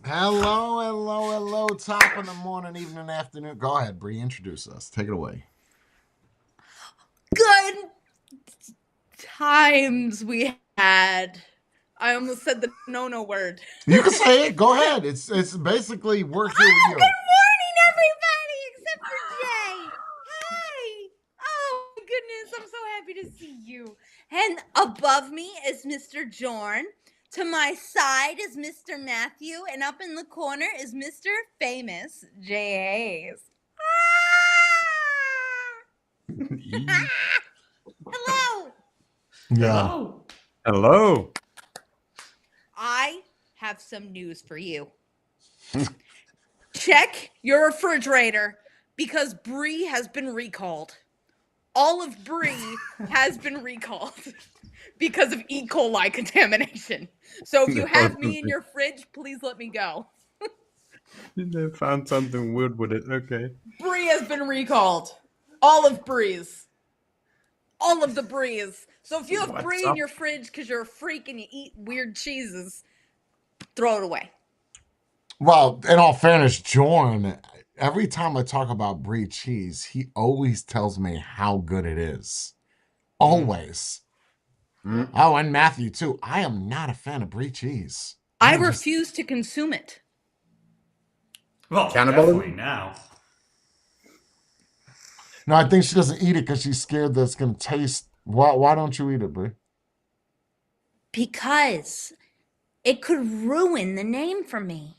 Hello. Top of the morning, evening, afternoon. Go ahead, Brie. Introduce us. Take it away. Good times we had. I almost said the no word. You can say it. Go ahead. It's basically we're here with you. Good morning, everybody, except for Jay. Hi. Oh, my goodness. I'm so happy to see you. And above me is Mr. Jorn. To my side is Mr. Matthew. And up in the corner is Mr. Famous J. Hayes. Hello. Yeah. Hello. I have some news for you. Check your refrigerator because Brie has been recalled. All of Brie has been recalled because of E. coli contamination. So if you have me in your fridge, please let me go. They found something weird with it. Okay. Brie has been recalled. All of Brie's. All of the Brie's. So if you have Brie in your fridge because you're a freak and you eat weird cheeses, throw it away. Well, in all fairness, Jorn, every time I talk about Brie cheese, he always tells me how good it is. Always. Oh, and Matthew, too. I am not a fan of Brie cheese. I refuse to consume it. Well, definitely now. No, I think she doesn't eat it because she's scared that it's going to taste. Why don't you eat it, Brie? Because it could ruin the name for me.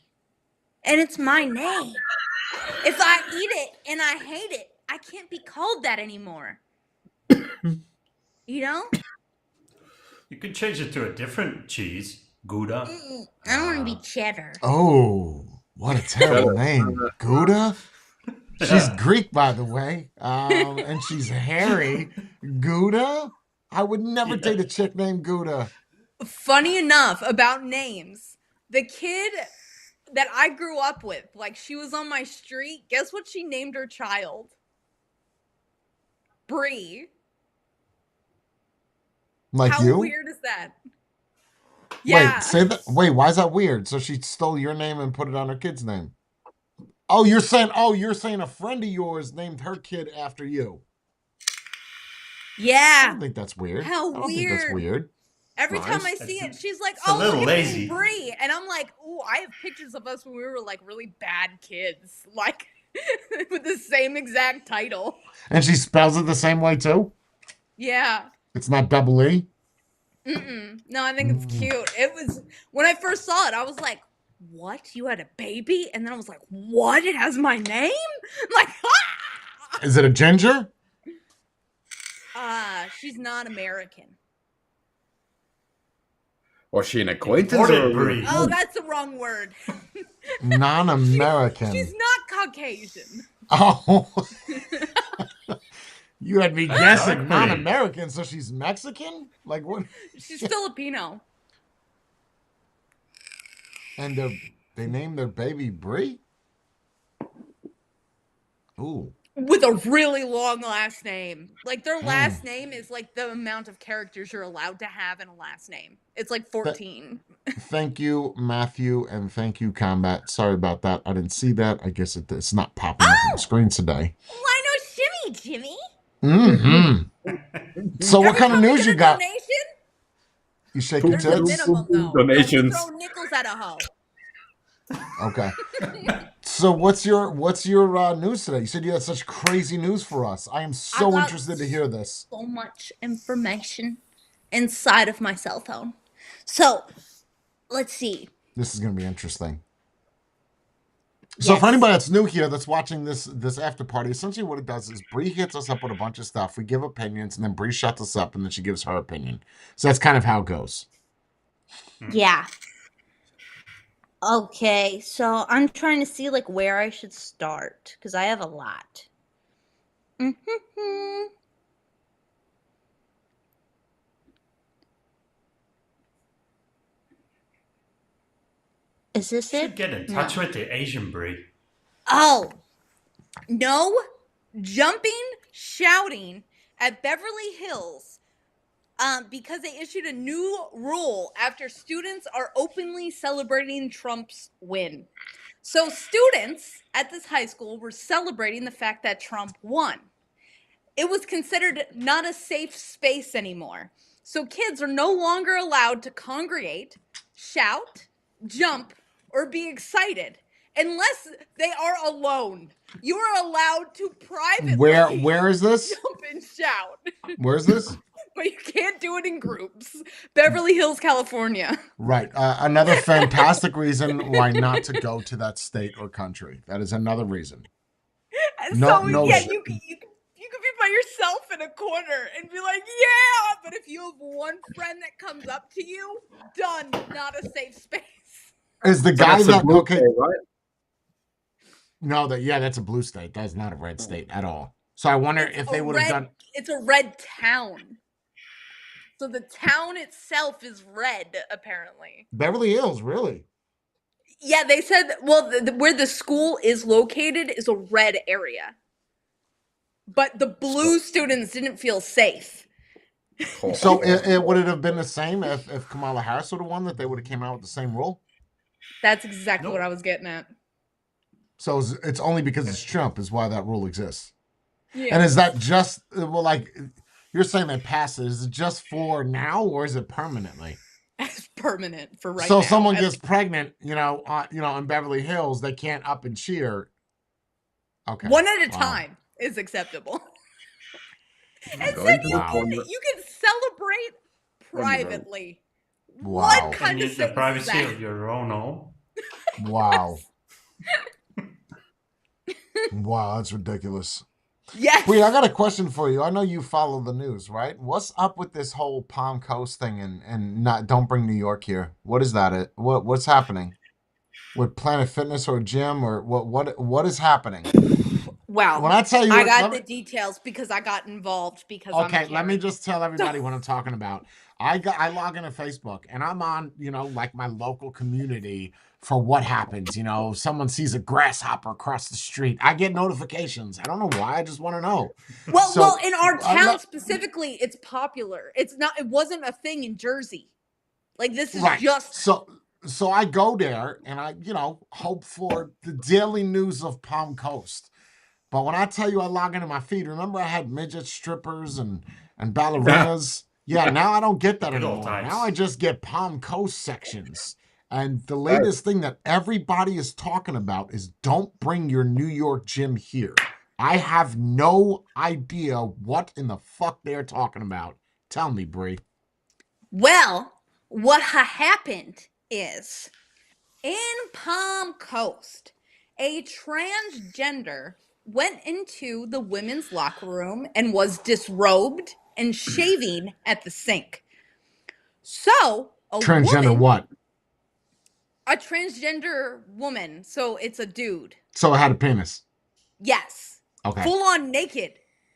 And it's my name. If I eat it and I hate it, I can't be called that anymore. You know? You could change it to a different cheese, Gouda. I don't want to be cheddar. Oh, what a terrible name. Gouda? She's Greek, by the way. And she's hairy. Gouda? I would never date a chick named Gouda. Funny enough about names, the kid that I grew up with, like she was on my street, guess what she named her child? Brie. Like How you? weird is that? Yeah. Wait, say that. Wait, why is that weird? So she stole your name and put it on her kid's name. You're saying a friend of yours named her kid after you. Yeah. I don't think that's weird. How I don't think that's weird. Every time I see it, she's like, it's a little look lazy. at me, Brie. And I'm like, ooh, I have pictures of us when we were like really bad kids. Like with the same exact title. And she spells it the same way too? Yeah. It's not double E? No, I think it's cute. It was, when I first saw it, I was like, what? You had a baby? And then I was like, what? It has my name? I'm like, ah! Is it a ginger? She's not American. Was she an acquaintance? Oh, that's the wrong word. Non-American. She's not Caucasian. Oh. You had me guessing non-American, so she's Mexican? Like what? She's Filipino. And they named their baby Brie? Ooh. With a really long last name. Like their last name is like the amount of characters you're allowed to have in a last name. It's like 14. Thank you, Matthew, and thank you, Combat. Sorry about that. I didn't see that. I guess it's not popping up on the screen today. Why no shimmy, Jimmy? So what kind of news you got? Donation? You shake your There's a tits? minimum, though. Donations. Don't throw nickels at a hoe. Okay. So what's your news today? You said you had such crazy news for us. I am so interested to hear this. So much information inside of my cell phone. So, let's see. This is going to be interesting. So for anybody that's new here that's watching this after party, essentially what it does is Brie hits us up with a bunch of stuff. We give opinions, and then Brie shuts us up, and then she gives her opinion. So that's kind of how it goes. Yeah. Okay, so I'm trying to see like where I should start because I have a lot. Is this You it? should get in touch with the Asian Brie. Oh, no jumping, shouting at Beverly Hills because they issued a new rule after students are openly celebrating Trump's win. So students at this high school were celebrating the fact that Trump won. It was considered not a safe space anymore. So kids are no longer allowed to congregate, shout, jump, or be excited unless they are alone. You are allowed to privately Where is this? jump and shout, Where's this? but you can't do it in groups. Beverly Hills, California. Right. Another fantastic reason why not to go to that state or country. That is another reason. No, Yeah, you could be by yourself in a corner and be like, yeah, but if you have one friend that comes up to you, done, not a safe space. Is the guy That's a that blue okay? state, right? No, that's a blue state. That's not a red state at all. So I wonder if they would have done. It's a red town. So the town itself is red, apparently. Beverly Hills, really? Yeah, they said, well, where the school is located is a red area. But the blue students didn't feel safe. So would it have been the same if Kamala Harris would have won, that they would have came out with the same rule? That's exactly Nope. what I was getting at. So it's only because it's Trump is why that rule exists. Yeah. And is that just, well, like, you're saying they passed it. Is it just for now or is it permanently? It's permanent for right so now. So someone gets pregnant, in Beverly Hills, they can't up and cheer. Okay. One at a time is acceptable. And Going then to the corner. you can celebrate privately. Wow. What And kind of use the thing privacy is that? of your own home. Wow. Wow, that's ridiculous. Yes. Brie, I got a question for you. I know you follow the news, right? What's up with this whole Palm Coast thing and not don't bring New York here? What is that? What's happening? With Planet Fitness or gym or what is happening? Wow. When I tell you, I got the details because I got involved because I'm a okay, let me Karen. just tell everybody what I'm talking about. I log into Facebook and I'm on, like my local community for what happens. Someone sees a grasshopper across the street. I get notifications. I don't know why. I just want to know. Well, in our town specifically, it's popular. It wasn't a thing in Jersey. Like this is just so I go there and I, hope for the daily news of Palm Coast. But when I tell you I log into my feed, remember I had midget strippers and ballerinas? Yeah, now I don't get that Good old anymore. times. Now I just get Palm Coast sections. And the latest thing that everybody is talking about is don't bring your New York gym here. I have no idea what in the fuck they're talking about. Tell me, Brie. Well, what happened is in Palm Coast, a transgender went into the women's locker room and was disrobed and shaving at the sink. So, Transgender what? A transgender woman. So it's a dude. So it had a penis. Yes. Okay. Full on naked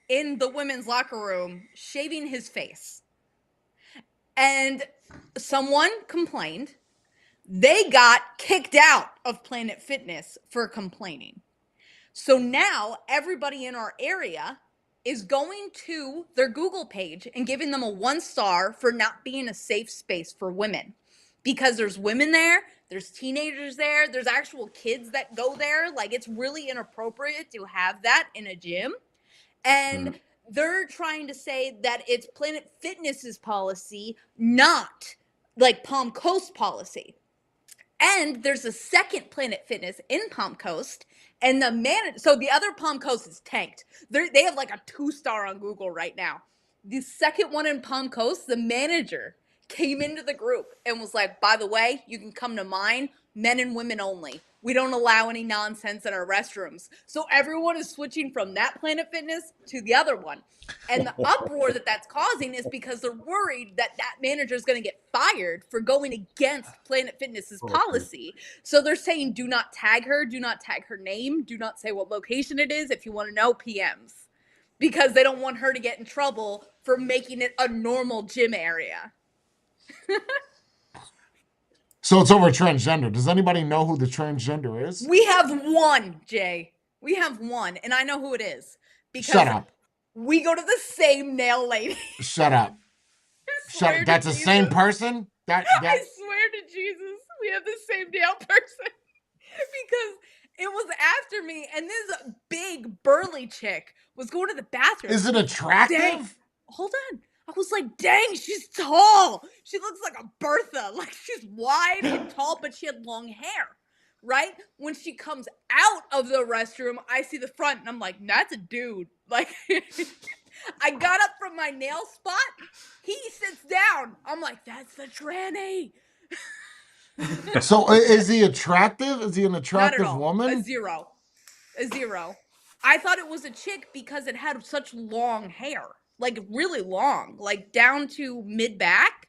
in the women's locker room, shaving his face. And someone complained. They got kicked out of Planet Fitness for complaining. So now everybody in our area is going to their Google page and giving them a 1 star for not being a safe space for women. Because there's women there, there's teenagers there, there's actual kids that go there. Like, it's really inappropriate to have that in a gym. And they're trying to say that it's Planet Fitness's policy, not like Palm Coast policy. And there's a second Planet Fitness in Palm Coast, and so the other Palm Coast is tanked. They have like a 2-star on Google right now. The second one in Palm Coast, the manager came into the group and was like, by the way, you can come to mine, men and women only. We don't allow any nonsense in our restrooms. So everyone is switching from that Planet Fitness to the other one. And the uproar that's causing is because they're worried that manager is going to get fired for going against Planet Fitness's policy. So they're saying, do not tag her name, do not say what location it is. If you want to know, PMs. Because they don't want her to get in trouble for making it a normal gym area. So it's over transgender. Does anybody know who the transgender is? We have one, Jay. We have one, and I know who it is. Because Shut up. we go to the same nail lady. Shut up. swear That's to the same Jesus. person? I swear to Jesus, we have the same damn person. Because it was after me, and this big burly chick was going to the bathroom. Is it Dang. attractive? Hold on. I was like, dang, she's tall. She looks like a Bertha. Like, she's wide and tall, but she had long hair. Right? When she comes out of the restroom, I see the front, and I'm like, that's a dude. Like, I got up from my nail spot. He sits down. I'm like, that's the tranny. So is he attractive? Is he an Not at attractive all. woman? A zero. I thought it was a chick because it had such long hair. Like, really long. Like, down to mid-back.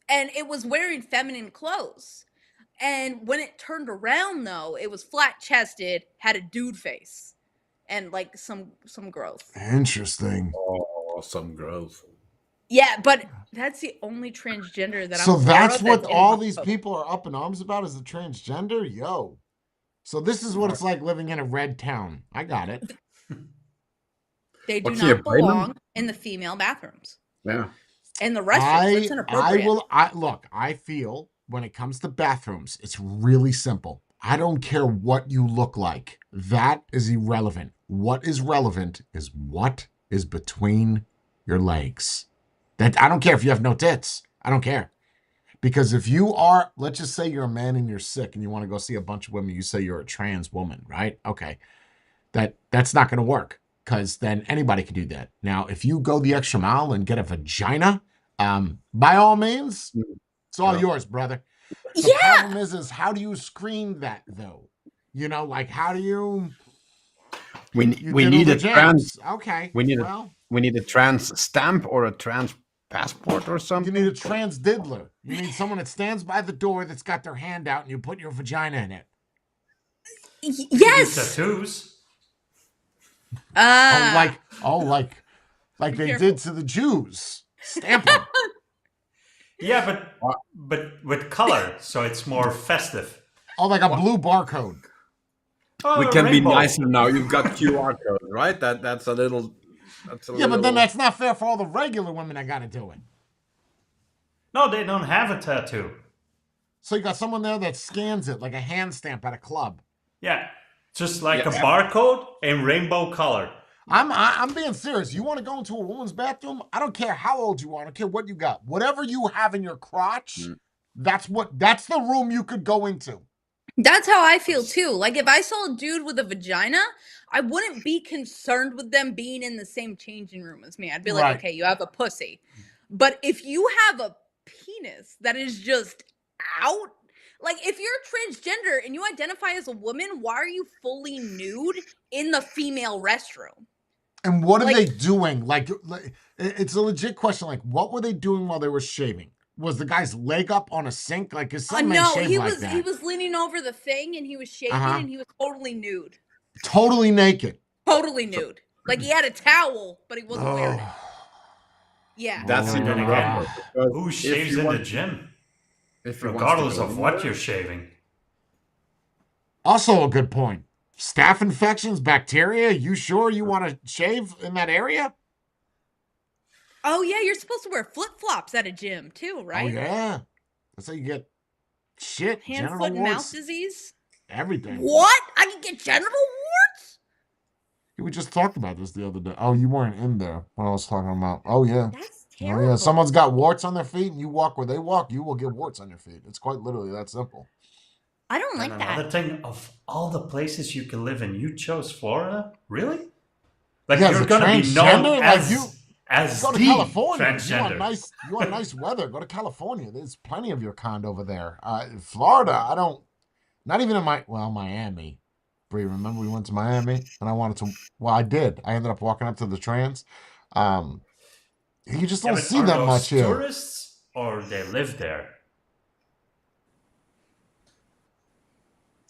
And it was wearing feminine clothes. And when it turned around, though, it was flat-chested, had a dude face. And, like, some growth. Interesting. Oh, some growth. Yeah, but that's the only transgender that So I'm aware that's of what that's in all these homophobic. people are up in arms about is the transgender? Yo. So this is what it's like living in a red town. I got it. They do What, can you not blame them? belong in the female bathrooms. Yeah. In the restrooms, it's inappropriate. I feel when it comes to bathrooms, it's really simple. I don't care what you look like. That is irrelevant. What is relevant is what is between your legs. That I don't care if you have no tits. I don't care. Because if you are, let's just say you're a man and you're sick and you want to go see a bunch of women, you say you're a trans woman, right? Okay. That's not going to work because then anybody can do that. Now, if you go the extra mile and get a vagina, by all means, it's all yours, brother. The problem is how do you screen that though? You know, like how do you? We need a trans. Okay. We need a trans stamp or a trans passport or something. You need a trans diddler. You need someone that stands by the door that's got their hand out and you put your vagina in it. Yes. Tattoos. Like they did to the Jews. Stamp them. Yeah, but with color, so it's more festive. Oh, like a blue barcode. Oh, We can rainbow. be nicer now. You've got QR code, right? That's a little. But then that's not fair for all the regular women that got to do it. No, they don't have a tattoo. So you got someone there that scans it like a hand stamp at a club. Yeah, just like a barcode in rainbow color. I'm being serious. You want to go into a woman's bathroom? I don't care how old you are. I don't care what you got. Whatever you have in your crotch, that's the room you could go into. That's how I feel too. Like if I saw a dude with a vagina, I wouldn't be concerned with them being in the same changing room as me. I'd be like, okay, you have a pussy. But if you have a penis that is just out, like if you're transgender and you identify as a woman, why are you fully nude in the female restroom? And what are they doing? Like, it's a legit question. Like, what were they doing while they were shaving? Was the guy's leg up on a sink? Like, is some men shave like that? He was leaning over the thing and he was shaving and he was totally nude. Totally naked. Totally nude. Like he had a towel, but he wasn't wearing it. Yeah. That's even again. Who shaves in the gym? Regardless of what you're shaving. Also a good point. Staph infections, bacteria. You sure you want to shave in that area? Oh, yeah. You're supposed to wear flip-flops at a gym, too, right? Oh, yeah. That's how you get shit. Hand, foot, and mouth disease? Everything. What? I can get genital warts? We just talked about this the other day. Oh, you weren't in there when I was talking about. Oh, yeah. That's terrible. Oh, yeah. Someone's got warts on their feet and you walk where they walk, you will get warts on your feet. It's quite literally that simple. I don't like that. Another thing, of all the places you can live in, you chose Florida? Really? Like you're going to be known as go to the California. transgender. You want nice weather, go to California. There's plenty of your kind over there. Florida, not even in Miami. Brie, remember we went to Miami and I wanted to, I did. I ended up walking up to the trans. You just don't see that much here. Tourists or they live there?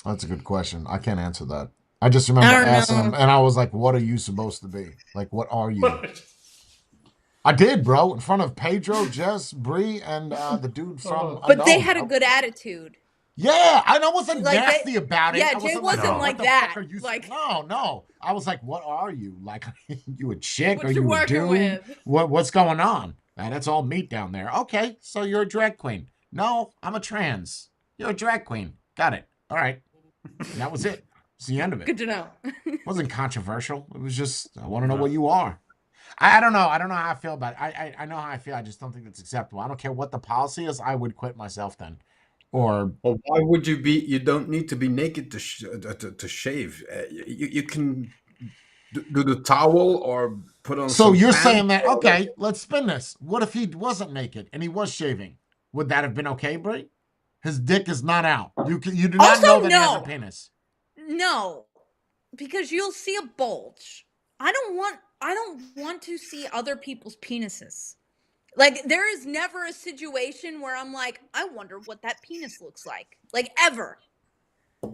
That's a good question. I can't answer that. I just remember asking him, and I was like, what are you supposed to be? Like, what are you? I did, bro, in front of Pedro, Jess, Brie, and the dude from... But they had a good attitude. Yeah, I wasn't nasty about it. Yeah, Jay wasn't like that. No. I was like, what are you? Like, you a chick? What Are you you a working dude? with? What's going on? That's all meat down there. Okay, so you're a drag queen. No, I'm a trans. You're a drag queen. Got it. All right. And that was it. It's the end of it. Good to know. It wasn't controversial. It was just, I want to know what you are. I don't know. I don't know how I feel about it. I know how I feel. I just don't think it's acceptable. I don't care what the policy is. I would quit myself then. Or Well, why would you be? You don't need to be naked to shave. You can do the towel or put on. so some you're pants. saying that, okay, let's spin this. What if he wasn't naked and he was shaving? Would that have been okay, Brie? His dick is not out. You do not Also, know that he has a no. penis. No, because you'll see a bulge. I don't want to see other people's penises. Like, there is never a situation where I'm like, I wonder what that penis looks like ever.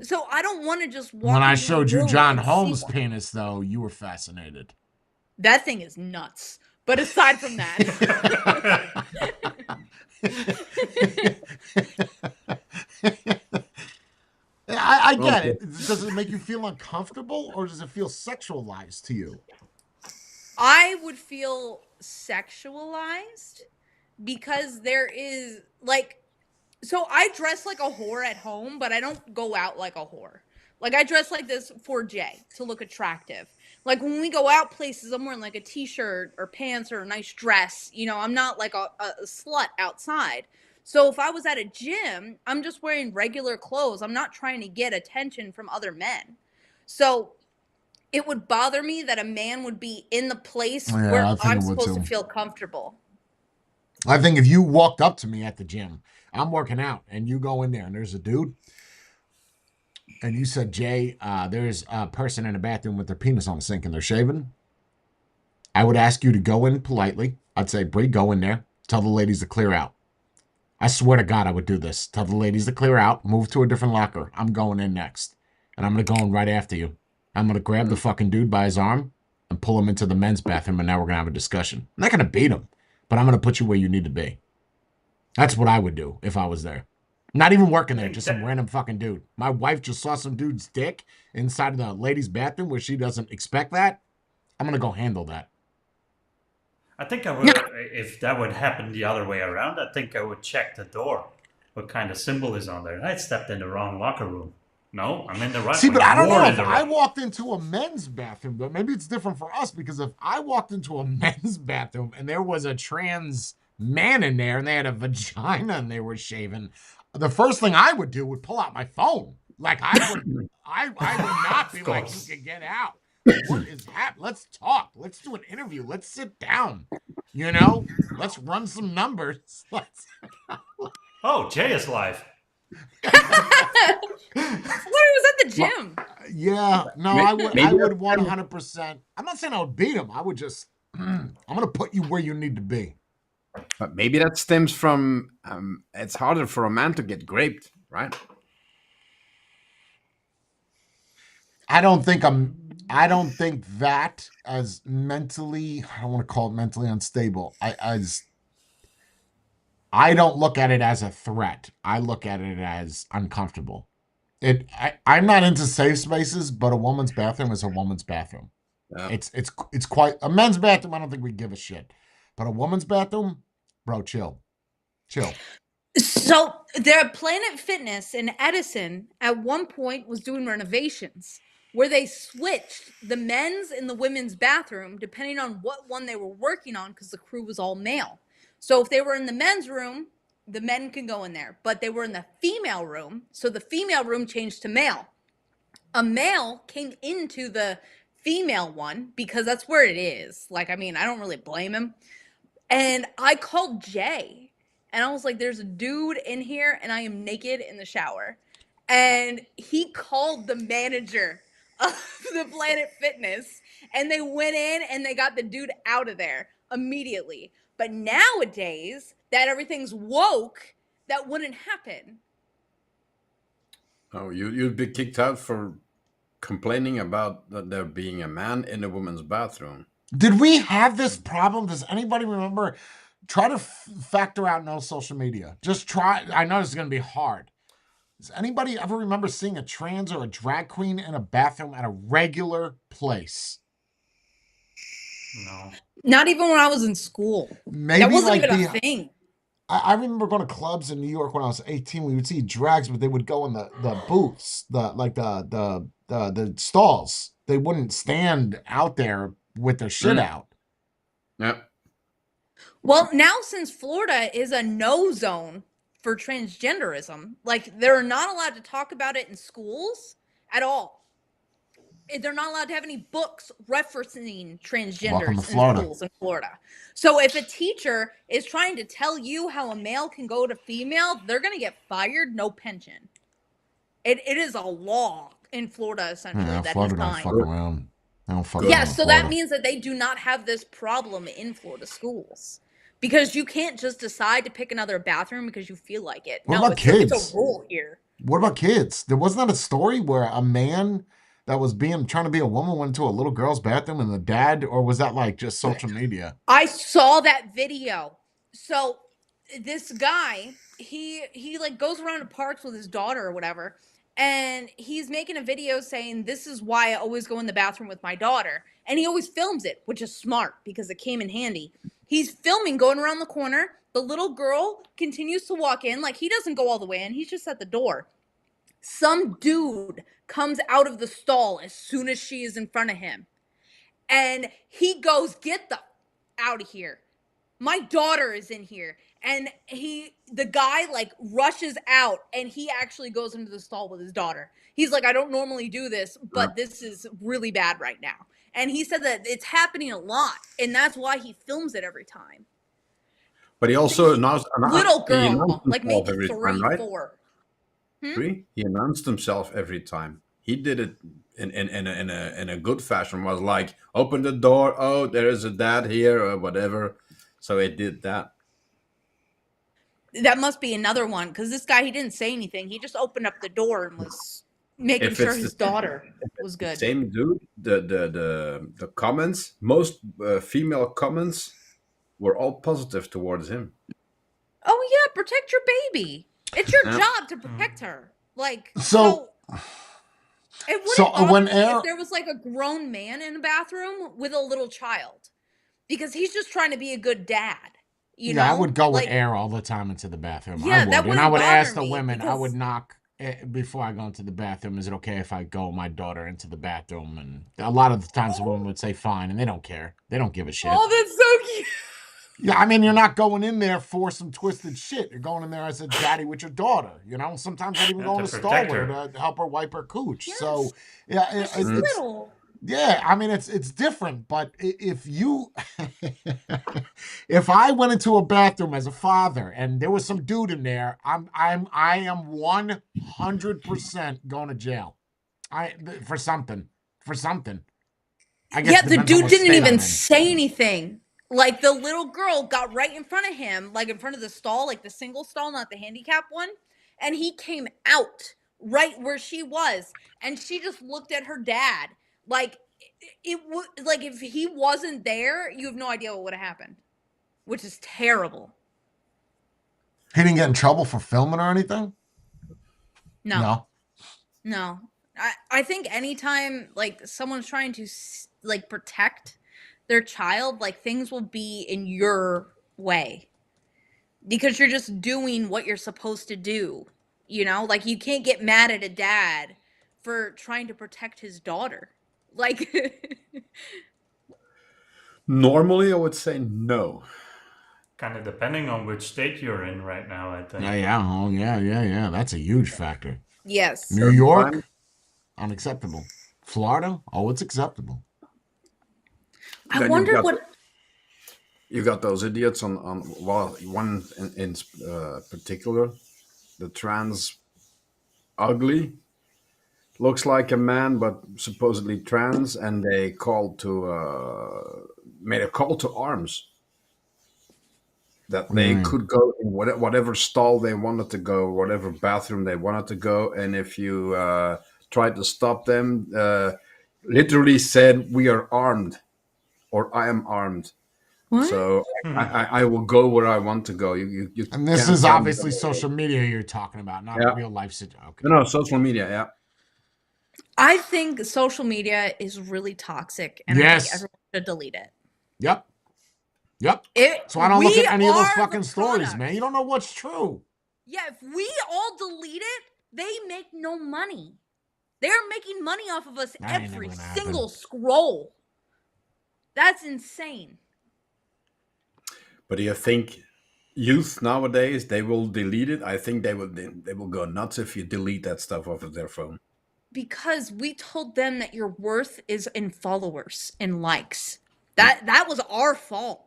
So I don't want to just walk When I into a showed you room John and see Holmes' one. penis, though, you were fascinated. That thing is nuts. But aside from that, I get it. Does it make you feel uncomfortable or does it feel sexualized to you? I would feel sexualized because there is like, so I dress like a whore at home, but I don't go out like a whore. Like, I dress like this for Jay to look attractive. Like, when we go out places, I'm wearing like a t-shirt or pants or a nice dress. You know, I'm not like a slut outside. So if I was at a gym, I'm just wearing regular clothes. I'm not trying to get attention from other men. So it would bother me that a man would be in the place Yeah, where I think I'm it would supposed to too. feel comfortable. I think if you walked up to me at the gym, I'm working out, and you go in there and there's a dude, and you said, Jay, there's a person in the bathroom with their penis on the sink and they're shaving, I would ask you to go in politely. I'd say, Brie, go in there. Tell the ladies to clear out. I swear to God, I would do this. Tell the ladies to clear out. Move to a different locker. I'm going in next. And I'm going to go in right after you. I'm going to grab the fucking dude by his arm and pull him into the men's bathroom, and now we're going to have a discussion. I'm not going to beat him, but I'm going to put you where you need to be. That's what I would do if I was there. Not even working there, just some random fucking dude. My wife just saw some dude's dick inside of the ladies' bathroom where she doesn't expect that. I'm going to go handle that. I think I would, if that would happen the other way around, I think I would check the door. What kind of symbol is on there? I stepped in the wrong locker room. No, I'm in the right. See, but I don't know if I right. walked into a men's bathroom, but maybe it's different for us, because if I walked into a men's bathroom and there was a trans man in there and they had a vagina and they were shaving, the first thing I would do would pull out my phone. Like, I would not be like, you can get out. What is happening? Let's talk. Let's do an interview. Let's sit down. You know, let's run some numbers. Oh, Jay is live. I was at the gym. Yeah, no, I would 100%. I'm not saying I would beat him. I would just, I'm going to put you where you need to be. But maybe that stems from it's harder for a man to get raped, right? I don't think that as mentally, I don't want to call it mentally unstable. I don't look at it as a threat. I look at it as uncomfortable. I'm not into safe spaces, but a woman's bathroom is a woman's bathroom. Yeah. It's quite a men's bathroom. I don't think we give a shit, but a woman's bathroom, bro, chill. So their Planet Fitness in Edison at one point was doing renovations where they switched the men's and the women's bathroom depending on what one they were working on, because the crew was all male. So if they were in the men's room, the men can go in there, but they were in the female room, so the female room changed to male. A male came into the female one because that's where it is. Like, I mean, I don't really blame him. And I called Jay and I was like, there's a dude in here and I am naked in the shower. And he called the manager of the Planet Fitness and they went in and they got the dude out of there immediately. But nowadays that everything's woke, that wouldn't happen. Oh, you'd be kicked out for complaining about that there being a man in a woman's bathroom. Did we have this problem? Does anybody remember? Try to factor out no social media. Just try. I know it's going to be hard. Does anybody ever remember seeing a trans or a drag queen in a bathroom at a regular place? No. Not even when I was in school. Maybe That wasn't like even the a thing. I remember going to clubs in New York when I was 18. We would see drags, but they would go in the booths, the stalls. They wouldn't stand out there with their shit Mm. out. Yeah. Well, now since Florida is a no zone for transgenderism, like they're not allowed to talk about it in schools at all. They're not allowed to have any books referencing Welcome to transgenders in Florida. schools in Florida. So if a teacher is trying to tell you how a male can go to female, they're going to get fired, no pension. It is a law in Florida, essentially, Yeah, that Florida he don't signed. fuck around. They don't fuck Good. around Yeah, in so Florida. that means that they do not have this problem in Florida schools. Because you can't just decide to pick another bathroom because you feel like it. What No, about it's kids? a rule here. What about kids? There wasn't that a story where a man that was trying to be a woman went into a little girl's bathroom and the dad, or was that like just social media? I saw that video. So this guy, he like goes around to parks with his daughter or whatever, and he's making a video saying this is why I always go in the bathroom with my daughter, and he always films it, which is smart because it came in handy. He's filming going around the corner. The little girl continues to walk in, like he doesn't go all the way in, he's just at the door. Some dude comes out of the stall as soon as she is in front of him, and he goes, "Get the out of here. My daughter is in here." And the guy like rushes out, and he actually goes into the stall with his daughter. He's like, "I don't normally do this, but this is really bad right now." And he said that it's happening a lot, and that's why he films it every time. But he also announced, Little he announced girl, like himself maybe every time, 3, right? 4. Brie? He announced himself every time. He did it in a good fashion. Was like, open the door. Oh, there is a dad here or whatever. So he did that. That must be another one, because this guy, he didn't say anything. He just opened up the door and was making If sure it's his the daughter was the good. same dude, the comments, most female comments were all positive towards him. Oh yeah, protect your baby. It's your Yeah. job to protect her. Like So- it wouldn't So, bother when me Aaron- if there was like a grown man in a bathroom with a little child, because he's just trying to be a good dad. You know, I would go with like, air all the time into the bathroom. Yeah, I would, that and I wouldn't would bother ask the me women. I because- would knock before I go into the bathroom. Is it okay if I go my daughter into the bathroom? And a lot of the times the women would say fine, and they don't care. They don't give a shit. Oh, that's so cute. Yeah, I mean, you're not going in there for some twisted shit. You're going in there as a daddy with your daughter. You know, sometimes I'd even Yeah, go in to the stall protect with her her. to help her wipe her cooch. Yes. So, yeah, She's it's little. yeah. I mean, it's different. But if you, if I went into a bathroom as a father and there was some dude in there, I am 100% going to jail. For something. I guess Yeah, it the depends on dude what didn't state I'm even in. say anything. Like the little girl got right in front of him, like in front of the stall, like the single stall, not the handicap one. And he came out right where she was. And she just looked at her dad. Like it would, like if he wasn't there, you have no idea what would have happened. Which is terrible. He didn't get in trouble for filming or anything? No. I think anytime like someone's trying to like protect their child, like things will be in your way because you're just doing what you're supposed to do. You know, like you can't get mad at a dad for trying to protect his daughter. Like Normally, I would say no. Kind of depending on which state you're in right now, I think. Yeah. That's a huge factor. yes. New York, unacceptable. Florida, it's acceptable. I Then wonder you've got- what You got those idiots on well, one in particular, the trans ugly, looks like a man but supposedly trans, and they made a call to arms that they could go in whatever stall they wanted to go, whatever bathroom they wanted to go, and if you tried to stop them, literally said, "We are armed," or "I am armed." What? So I will go where I want to go. You And this can't is tell me obviously that. social media you're talking about, not Yeah. real life situation. Okay. No, social media. Yeah, I think social media is really toxic and I Yes. think everyone should delete it. Yep. So I don't look at any of those fucking stories, product. man. You don't know what's true. Yeah, if we all delete it, they make no money. They're making money off of us That ain't every never gonna single happen. scroll. That's insane. But do you think youth nowadays they will delete it? I think they will go nuts if you delete that stuff off of their phone. Because we told them that your worth is in followers and likes. That was our fault.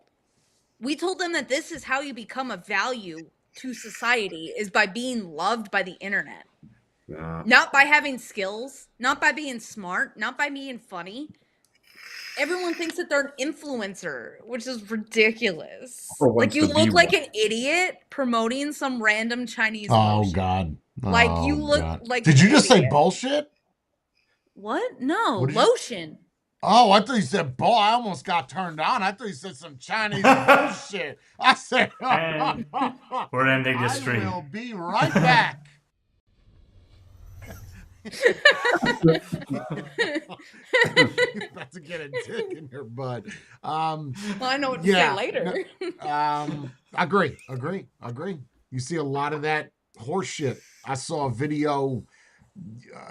We told them that this is how you become a value to society, is by being loved by the internet. Not by having skills, not by being smart, not by being funny. Everyone thinks that they're an influencer, which is ridiculous. Like, you look like an idiot promoting some random Chinese lotion. God. Like, you look like Did you just say idiot. bullshit? What? No, What did lotion. Oh, I thought you said bull. I almost got turned on. I thought you said some Chinese bullshit. I said, And we're ending the stream. I will be right back. About to get a dick in your butt. Well, I know what to say later. Agree. You see a lot of that horse shit. I saw a video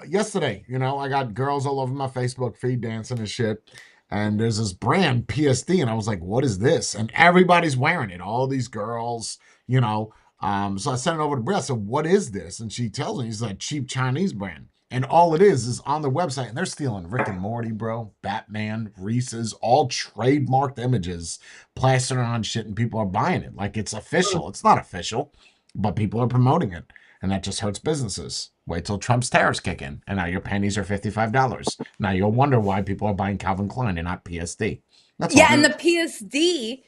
yesterday. I got girls all over my Facebook feed dancing and shit. And there's this brand, PSD, and I was like, what is this? And everybody's wearing it. All these girls, so I sent it over to Brie. I said, what is this? And she tells me it's a cheap Chinese brand. And all it is on the website, and they're stealing Rick and Morty, bro, Batman, Reese's, all trademarked images, plastered on shit, and people are buying it. Like it's official. It's not official, but people are promoting it. And that just hurts businesses. Wait till Trump's tariffs kick in, and now your pennies are $55. Now you'll wonder why people are buying Calvin Klein and not PSD. That's all. And the PSD,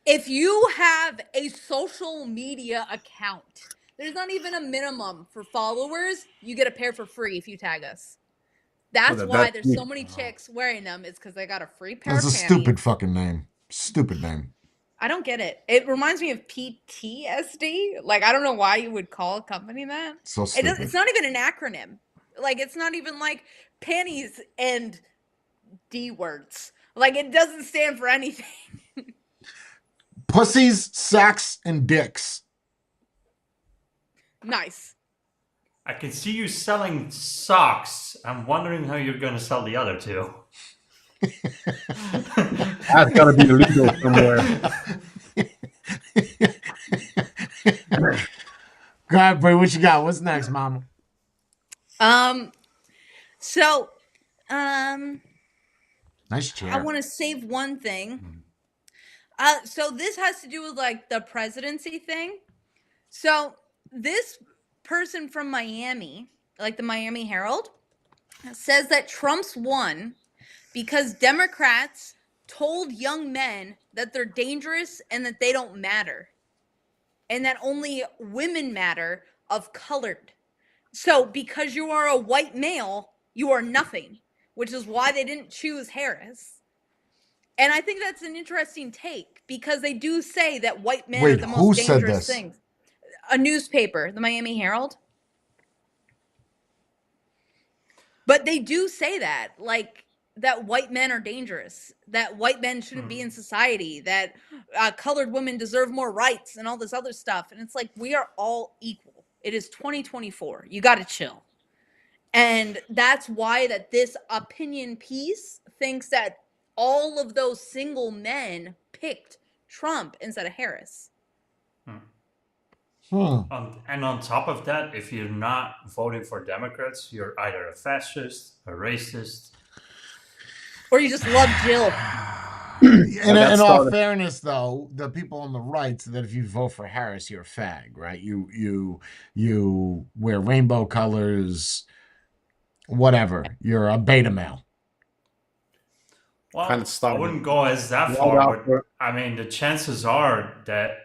if you have a social media account, there's not even a minimum for followers. You get a pair for free if you tag us. That's why there's so many chicks wearing them. It's because they got a free pair of panties. That's a stupid fucking name. Stupid name. I don't get it. It reminds me of PTSD. Like, I don't know why you would call a company that. So stupid. It's not even an acronym. Like, it's not even like panties and D words. Like, it doesn't stand for anything. Pussies, sacks, and dicks. Nice. I can see you selling socks. I'm wondering how you're going to sell the other two. That's got to be illegal somewhere. Go ahead, Brie. What you got? What's next, mama? So, nice chair. I want to save one thing. So this has to do with like the presidency thing. So this person from Miami, like the Miami Herald, says that Trump's won because Democrats told young men that they're dangerous and that they don't matter, and that only women matter of colored. So because you are a white male, you are nothing, which is why they didn't choose Harris. And I think that's an interesting take, because they do say that white men are the most dangerous things. A newspaper, the Miami Herald. But they do say that, like, that white men are dangerous, that white men shouldn't be in society, that colored women deserve more rights and all this other stuff. And it's like, we are all equal. It is 2024. You got to chill. And that's why that this opinion piece thinks that all of those single men picked Trump instead of Harris. And on top of that, if you're not voting for Democrats, you're either a fascist, a racist, or you just love Jill. In all fairness, though, the people on the right say that if you vote for Harris, you're a fag, right? You wear rainbow colors, whatever. You're a beta male. Well, I wouldn't go as that far, but I mean, the chances are that,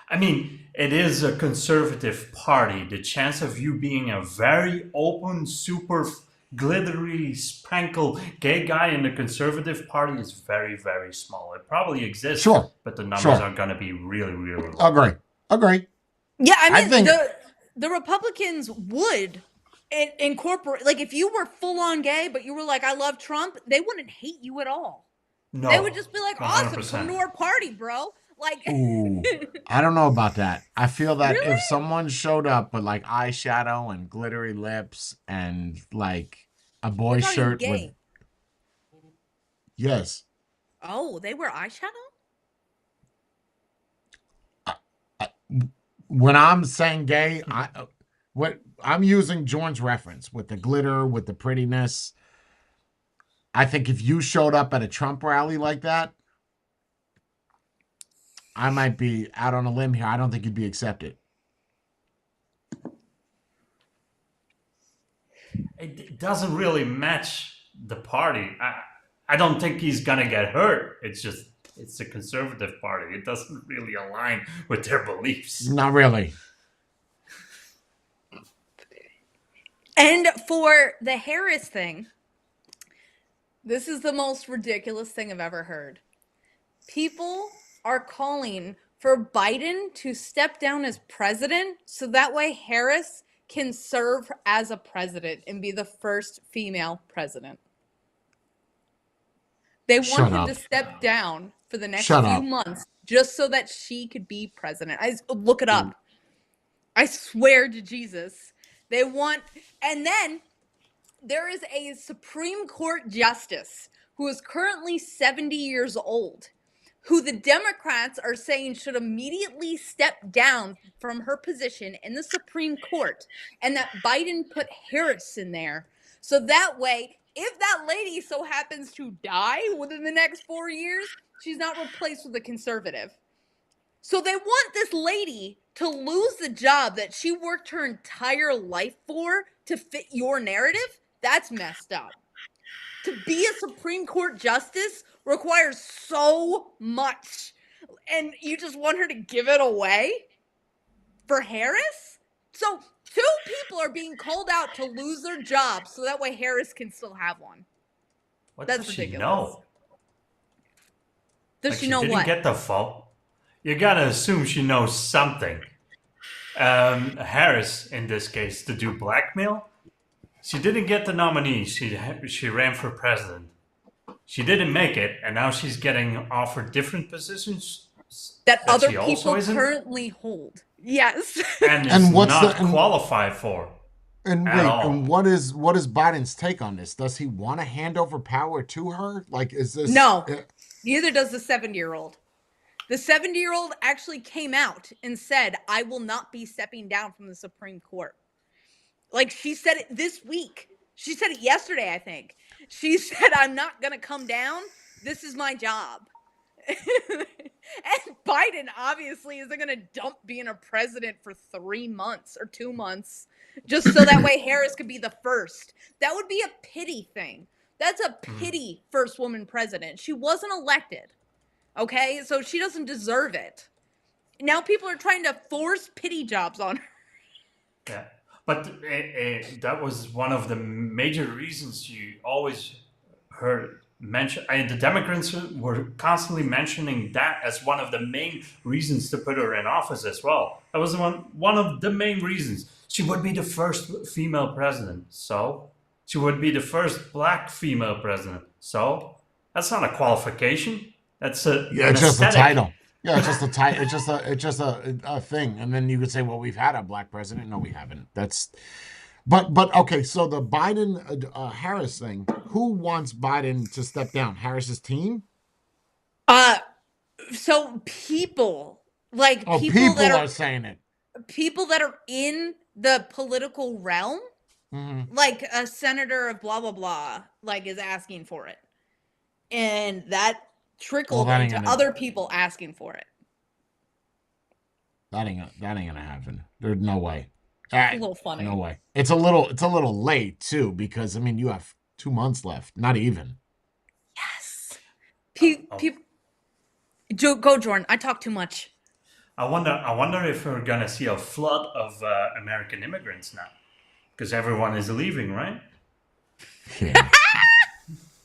I mean, it is a conservative party. The chance of you being a very open, super glittery, spankled gay guy in the conservative party is very, very small. It probably exists, but the numbers are going to be really, really low. Agree. Yeah, I mean, the Republicans would incorporate, like, if you were full on gay, but you were like, I love Trump, they wouldn't hate you at all. No. They would just be like, 100%. awesome, come to our party, bro. Like, ooh, I don't know about that. I feel that Really? if someone showed up with like eyeshadow and glittery lips and like a boy we're talking shirt gay. with, yes, Oh, they wear eyeshadow? when I'm saying gay, what I'm using Jorn's reference with the glitter, with the prettiness. I think if you showed up at a Trump rally like that, I might be out on a limb here. I don't think you'd be accepted. It doesn't really match the party. I don't think he's gonna get hurt. It's a conservative party. It doesn't really align with their beliefs. Not really. And for the Harris thing, this is the most ridiculous thing I've ever heard. People are calling for Biden to step down as president so that way Harris can serve as a president and be the first female president. They want him to step down for the next few months just so that she could be president. Look it up. I swear to Jesus. They want, and then there is a Supreme Court justice who is currently 70 years old, who the Democrats are saying should immediately step down from her position in the Supreme Court, and that Biden put Harris in there. So that way, if that lady so happens to die within the next 4 years, she's not replaced with a conservative. So they want this lady to lose the job that she worked her entire life for to fit your narrative. That's messed up. To be a Supreme Court justice requires so much. And you just want her to give it away for Harris? So 2 people are being called out to lose their jobs so that way Harris can still have one. That's ridiculous. She know? Does she know what? She didn't get the vote. You gotta assume she knows something. Harris, in this case, to do blackmail. She didn't get the nominee. She ran for president. She didn't make it, and now she's getting offered different positions that other people currently hold. Yes, and what's not qualified for. And wait, and what is Biden's take on this? Does he want to hand over power to her? Like, is this no? Neither does the 70-year-old. The 70-year-old actually came out and said, "I will not be stepping down from the Supreme Court." Like, she said it this week. She said it yesterday, I think. She said, "I'm not going to come down. This is my job." And Biden obviously isn't going to dump being a president for 3 months or 2 months just so that way Harris could be the first. That would be a pity thing. That's a pity first woman president. She wasn't elected. Okay? So she doesn't deserve it. Now people are trying to force pity jobs on her. Yeah. But that was one of the major reasons you always heard mentioned. The Democrats were constantly mentioning that as one of the main reasons to put her in office as well. That was one of the main reasons. She would be the first female president. So she would be the first black female president. So that's not a qualification. That's it's just a title. Yeah, it's just a title. It's just a thing. And then you could say, well, we've had a black president. No, we haven't. But okay. So the Biden Harris thing. Who wants Biden to step down? Harris's team. So people people are saying it. People that are in the political realm, like a senator of blah blah blah, like is asking for it, and that trickled into other people asking for it. That ain't gonna happen. There's no way. It's a little funny. No way. It's a little late too, because I mean you have 2 months left. Not even. Yes. Go, Jordan. I talk too much. I wonder if we're gonna see a flood of American immigrants now, because everyone is leaving, right? Yeah.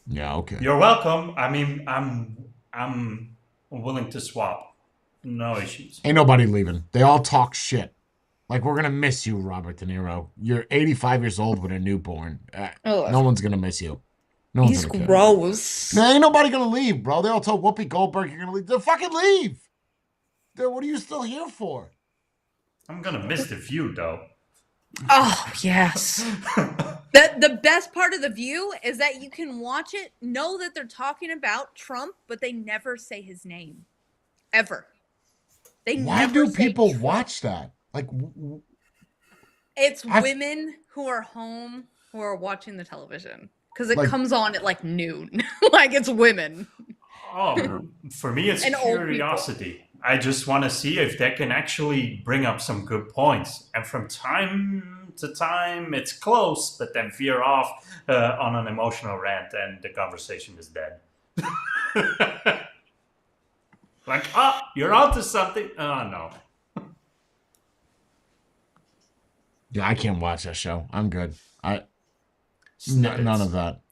Yeah. Okay. You're welcome. I mean, I'm willing to swap. No issues. Ain't nobody leaving. They all talk shit. Like, we're gonna miss you, Robert De Niro. You're 85 years old with a newborn. No one's gonna miss you. No one's He's gonna care. gross. Now, ain't nobody gonna leave, bro. They all told Whoopi Goldberg you're gonna leave. Then fucking leave. Then what are you still here for? I'm gonna miss The View, though. Oh, yes. The best part of The View is that you can watch it, know that they're talking about Trump, but they never say his name. Ever. Why do people watch that? Like, it's women who are home who are watching the television because it comes on at like noon. Like, it's women. Oh, for me, it's curiosity. I just want to see if they can actually bring up some good points. And from time to time, it's close, but then veer off on an emotional rant and the conversation is dead. Like, you're onto something. Oh, no. Yeah, I can't watch that show. I'm good. None of that.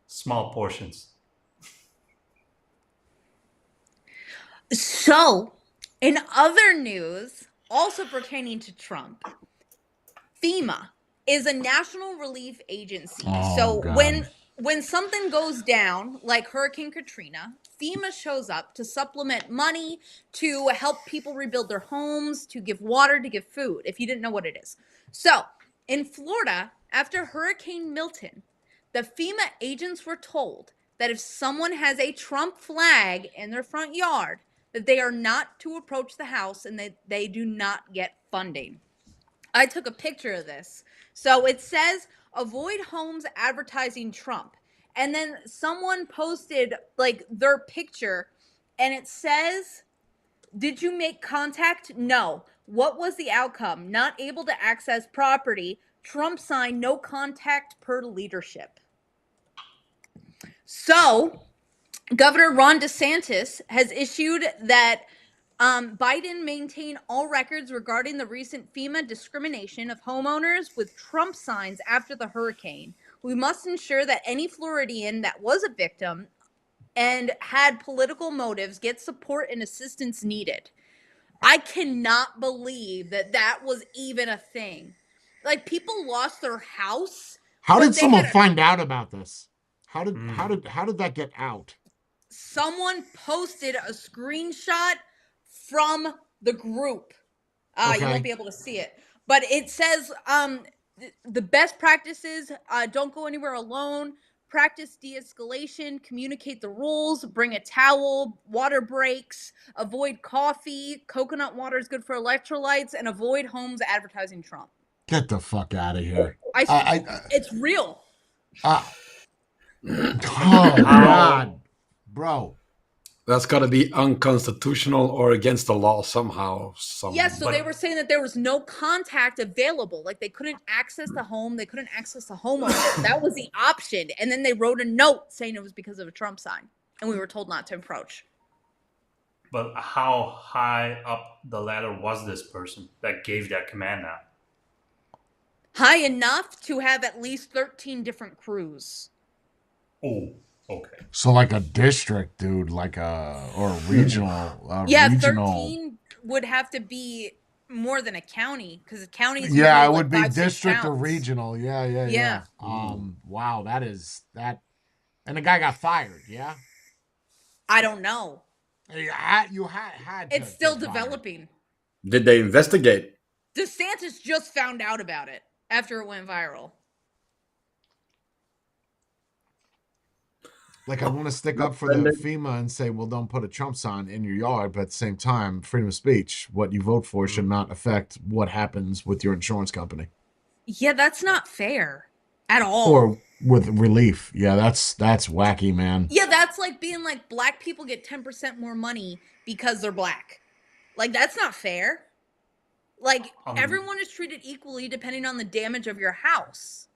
Small portions. So, in other news, also pertaining to Trump, FEMA is a national relief agency. God. When something goes down, like Hurricane Katrina, FEMA shows up to supplement money, to help people rebuild their homes, to give water, to give food, if you didn't know what it is. So, in Florida, after Hurricane Milton, the FEMA agents were told that if someone has a Trump flag in their front yard, that they are not to approach the house and that they do not get funding. I took a picture of this. So it says, avoid homes advertising Trump. And then someone posted like their picture and it says, did you make contact? No. What was the outcome? Not able to access property. Trump sign, no contact per leadership. So Governor Ron DeSantis has issued that Biden maintain all records regarding the recent FEMA discrimination of homeowners with Trump signs after the hurricane. We must ensure that any Floridian that was a victim and had political motives gets support and assistance needed. I cannot believe that was even a thing. Like, people lost their house. How did someone find out about this? How did that get out? Someone posted a screenshot from the group. You won't be able to see it. But it says the best practices, don't go anywhere alone, practice de-escalation, communicate the rules, bring a towel, water breaks, avoid coffee, coconut water is good for electrolytes, and avoid homes advertising Trump. Get the fuck out of here. It's real. Oh, God. Bro. That's got to be unconstitutional or against the law somehow. Yes, so they were saying that there was no contact available. Like, they couldn't access the home. They couldn't access the homeowner. That was the option. And then they wrote a note saying it was because of a Trump sign. And we were told not to approach. But how high up the ladder was this person that gave that command out? High enough to have at least 13 different crews. Oh, okay. So like a district, dude, or a regional. 13 would have to be more than a county because counties. Yeah, it would be district or regional. Yeah. Wow, that. And the guy got fired. Yeah. I don't know. You had. It's still developing. Did they investigate? DeSantis just found out about it after it went viral. Like, I want to stick up for the FEMA and say, well, don't put a Trump sign in your yard. But at the same time, freedom of speech, what you vote for should not affect what happens with your insurance company. Yeah, that's not fair at all. Or with relief. Yeah, that's wacky, man. Yeah, that's like being like, black people get 10% more money because they're black. Like, that's not fair. Like, everyone is treated equally depending on the damage of your house.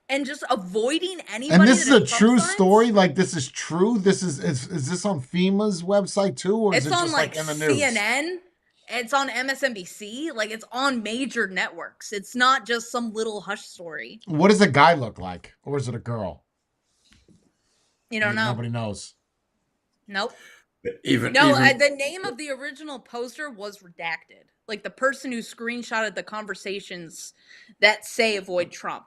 And just avoiding anybody. And this is a true story. Like, this is true. This is this on FEMA's website too, or is it just like in the news? CNN. It's on MSNBC. Like, it's on major networks. It's not just some little hush story. What does the guy look like, or is it a girl? You don't know. Nobody knows. Nope. Even the name of the original poster was redacted. Like, the person who screenshotted the conversations that say avoid Trump.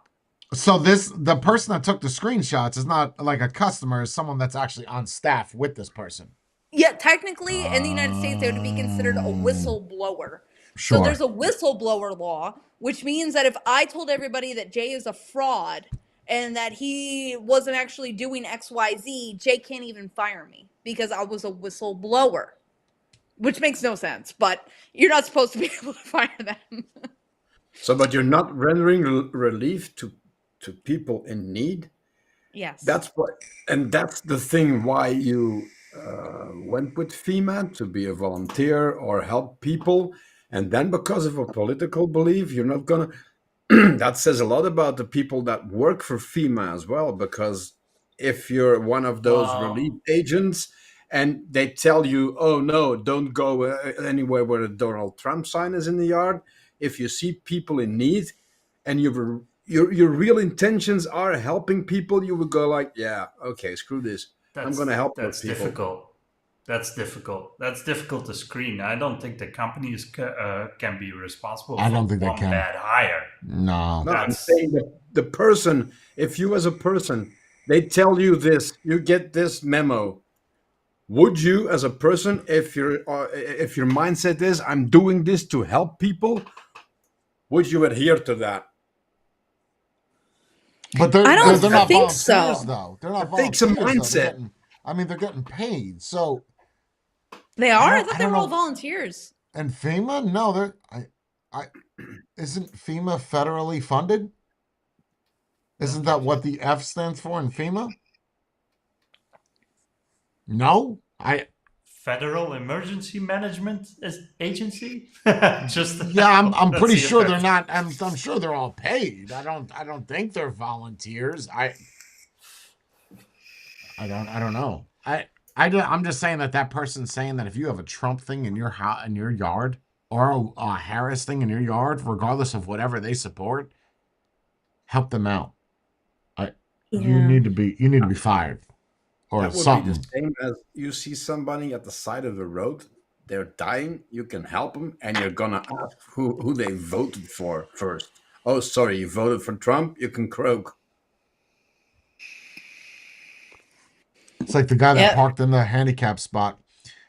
So the person that took the screenshots is not like a customer, is someone that's actually on staff with this person. Yeah, technically in the United States, they would be considered a whistleblower. So Sure. there's a whistleblower law, which means that if I told everybody that Jay is a fraud and that he wasn't actually doing XYZ, Jay can't even fire me because I was a whistleblower, which makes no sense, but you're not supposed to be able to fire them. So, but you're not rendering relief to people in need. Yes. That's what, and that's the thing why you went with FEMA, to be a volunteer or help people, and then because of a political belief, you're not gonna. That says a lot about the people that work for FEMA as well, because if you're one of those relief agents and they tell you, oh no, don't go anywhere where a Donald Trump sign is in the yard, if you see people in need and your real intentions are helping people, you would go like, yeah, okay, screw this, I'm going to help those people. Difficult. That's difficult. That's difficult to screen. I don't think the companies can be responsible I for don't think they one can. bad hire. No. I'm saying that the person, if you as a person, they tell you this, you get this memo. Would you, as a person, if your mindset is I'm doing this to help people, would you adhere to that? But they're not volunteers, so. though. They're not It takes a volunteers. mindset. They're getting paid. So they are. I thought they were all volunteers. And FEMA? No, isn't FEMA federally funded? Isn't that what the F stands for in FEMA? No, Federal Emergency Management Agency. I'm pretty sure they're not. I'm sure they're all paid. I don't think they're volunteers. I don't know. I'm just saying that person saying that if you have a Trump thing in your house, in your yard, or a Harris thing in your yard, regardless of whatever they support, help them out. You need to be fired. Or that would something. be the same as you see somebody at the side of the road, they're dying, you can help them, and you're gonna ask who they voted for first. Oh, sorry, you voted for Trump, you can croak. It's like the guy that parked in the handicap spot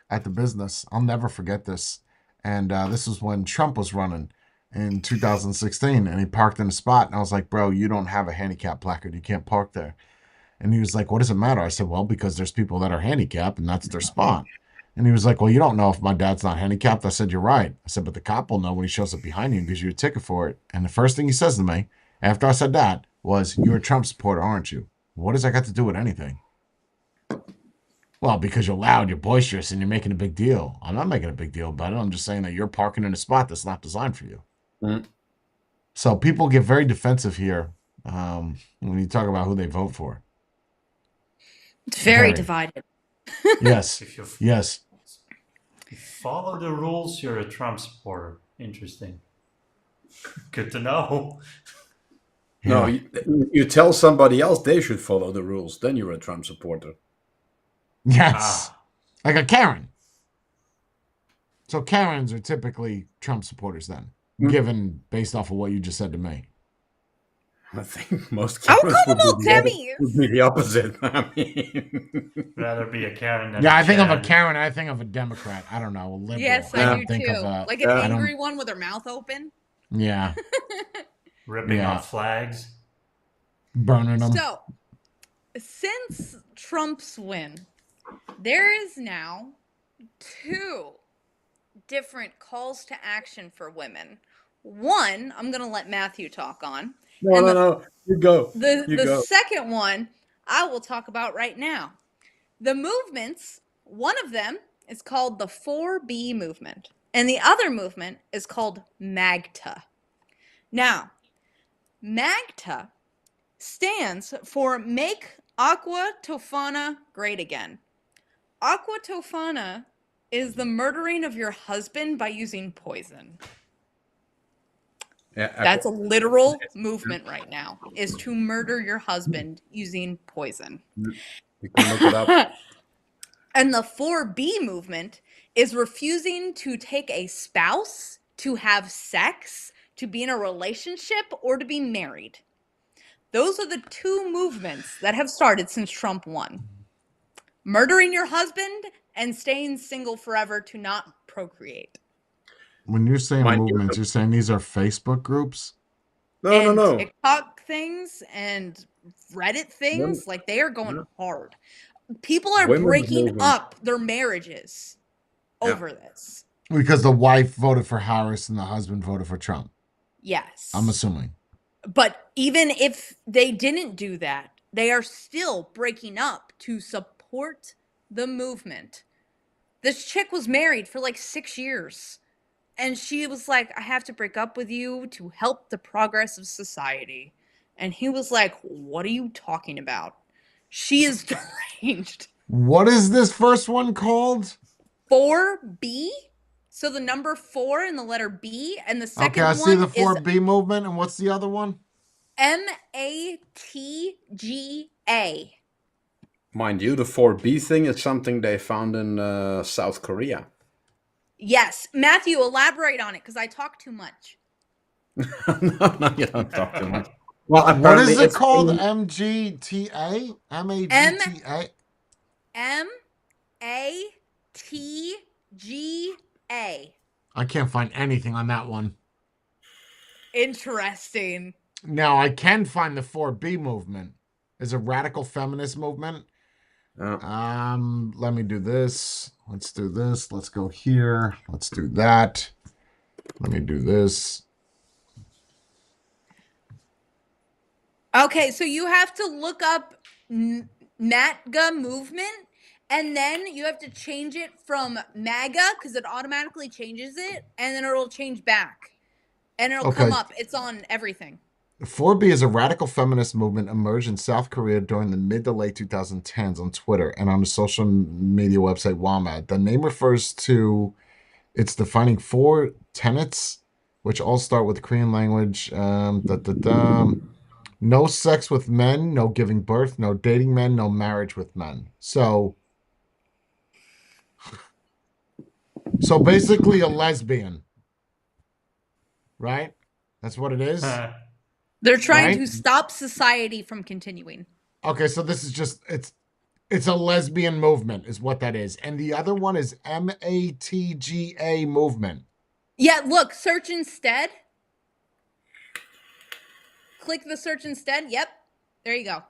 at the business. I'll never forget this. And this was when Trump was running in 2016, and he parked in a spot, and I was like, bro, you don't have a handicap placard. You can't park there. And he was like, what does it matter? I said, well, because there's people that are handicapped, and that's their spot. And he was like, well, you don't know if my dad's not handicapped. I said, you're right. I said, but the cop will know when he shows up behind you and gives you a ticket for it. And the first thing he says to me after I said that was, you're a Trump supporter, aren't you? What does that got to do with anything? Well, because you're loud, you're boisterous, and you're making a big deal. I'm not making a big deal about it. I'm just saying that you're parking in a spot that's not designed for you. Mm-hmm. So people get very defensive here when you talk about who they vote for. It's very divided. Yes. Yes. If you follow the rules, you're a Trump supporter. Interesting. Good to know. No, you tell somebody else they should follow the rules, then you're a Trump supporter. Yes. Like a Karen. So Karens are typically Trump supporters then, given based off of what you just said to me. I think most Karens would be the opposite. I mean, rather be a Karen than I think of a Karen. I think of a Democrat. I don't know, a liberal. Yes, I do too. Like an angry one with her mouth open. Yeah. Ripping off flags. Burning them. So, since Trump's win, there is now 2 different calls to action for women. One, I'm going to let Matthew talk on. No. You go. The second one, I will talk about right now. The movements, one of them is called the 4B movement, and the other movement is called MAGTA. Now, MAGTA stands for Make Aqua Tofana Great Again. Aqua Tofana is the murdering of your husband by using poison. Yeah, that's a literal movement right now, is to murder your husband using poison. You can look it up. And the 4B movement is refusing to take a spouse, to have sex, to be in a relationship, or to be married. Those are the two movements that have started since Trump won. Murdering your husband and staying single forever to not procreate. When you're saying movements, you're saying these are Facebook groups? No. TikTok things and Reddit things, like they are going hard. People are breaking up their marriages over this. Because the wife voted for Harris and the husband voted for Trump. Yes. I'm assuming. But even if they didn't do that, they are still breaking up to support the movement. This chick was married for like 6 years. And she was like, I have to break up with you to help the progress of society. And he was like, what are you talking about? She is deranged. What is this first one called? 4B? So the number 4 and the letter B. And the second one I see the 4B movement. And what's the other one? MATGA. Mind you, the 4B thing is something they found in South Korea. Yes. Matthew, elaborate on it, because I talk too much. No, you don't talk too much. Well, what is it called? MGTA? MAGTA? MATGA. I can't find anything on that one. Interesting. Now, I can find the 4B movement. It's a radical feminist movement. Let me do this. Let's do this. Let's go here. Let's do that. Let me do this. Okay, so you have to look up MATGA movement, and then you have to change it from MAGA, because it automatically changes it, and then it'll change back. And it'll come up. It's on everything. 4B is a radical feminist movement emerged in South Korea during the mid to late 2010s on Twitter and on the social media website WAMAD. The name refers to its defining 4 tenets, which all start with Korean language. No sex with men, no giving birth, no dating men, no marriage with men. So basically a lesbian, right? That's what it is. They're trying to stop society from continuing. Okay, so this is just, it's a lesbian movement is what that is. And the other one is MATGA movement. Yeah, look, search instead. Click the search instead. Yep. There you go.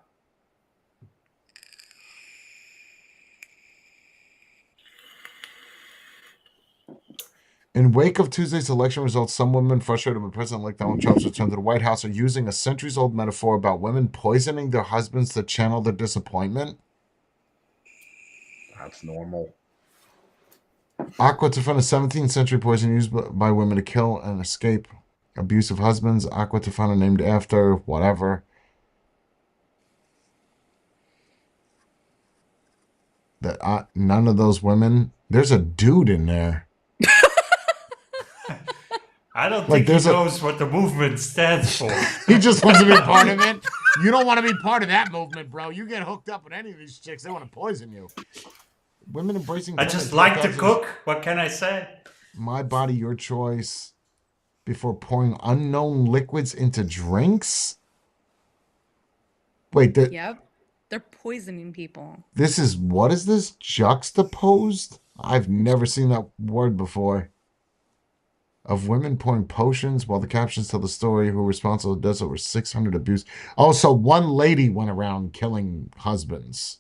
In wake of Tuesday's election results, some women frustrated with President-elect Donald Trump's return to the White House are using a centuries-old metaphor about women poisoning their husbands to channel their disappointment. That's normal. Aqua to find a 17th century poison used by women to kill and escape abusive husbands. Aqua to find a named after whatever. That none of those women. There's a dude in there. I don't think he knows what the movement stands for. He just wants to be part of it. You don't want to be part of that movement, bro. You get hooked up with any of these chicks, they want to poison you. Women embracing. I just like to cook. What can I say? My body, your choice. Before pouring unknown liquids into drinks. Wait. Yep. They're poisoning people. What is this? Juxtaposed? I've never seen that word before. Of women pouring potions while the captions tell the story who were responsible for deaths over 600 abuse. Oh, so one lady went around killing husbands.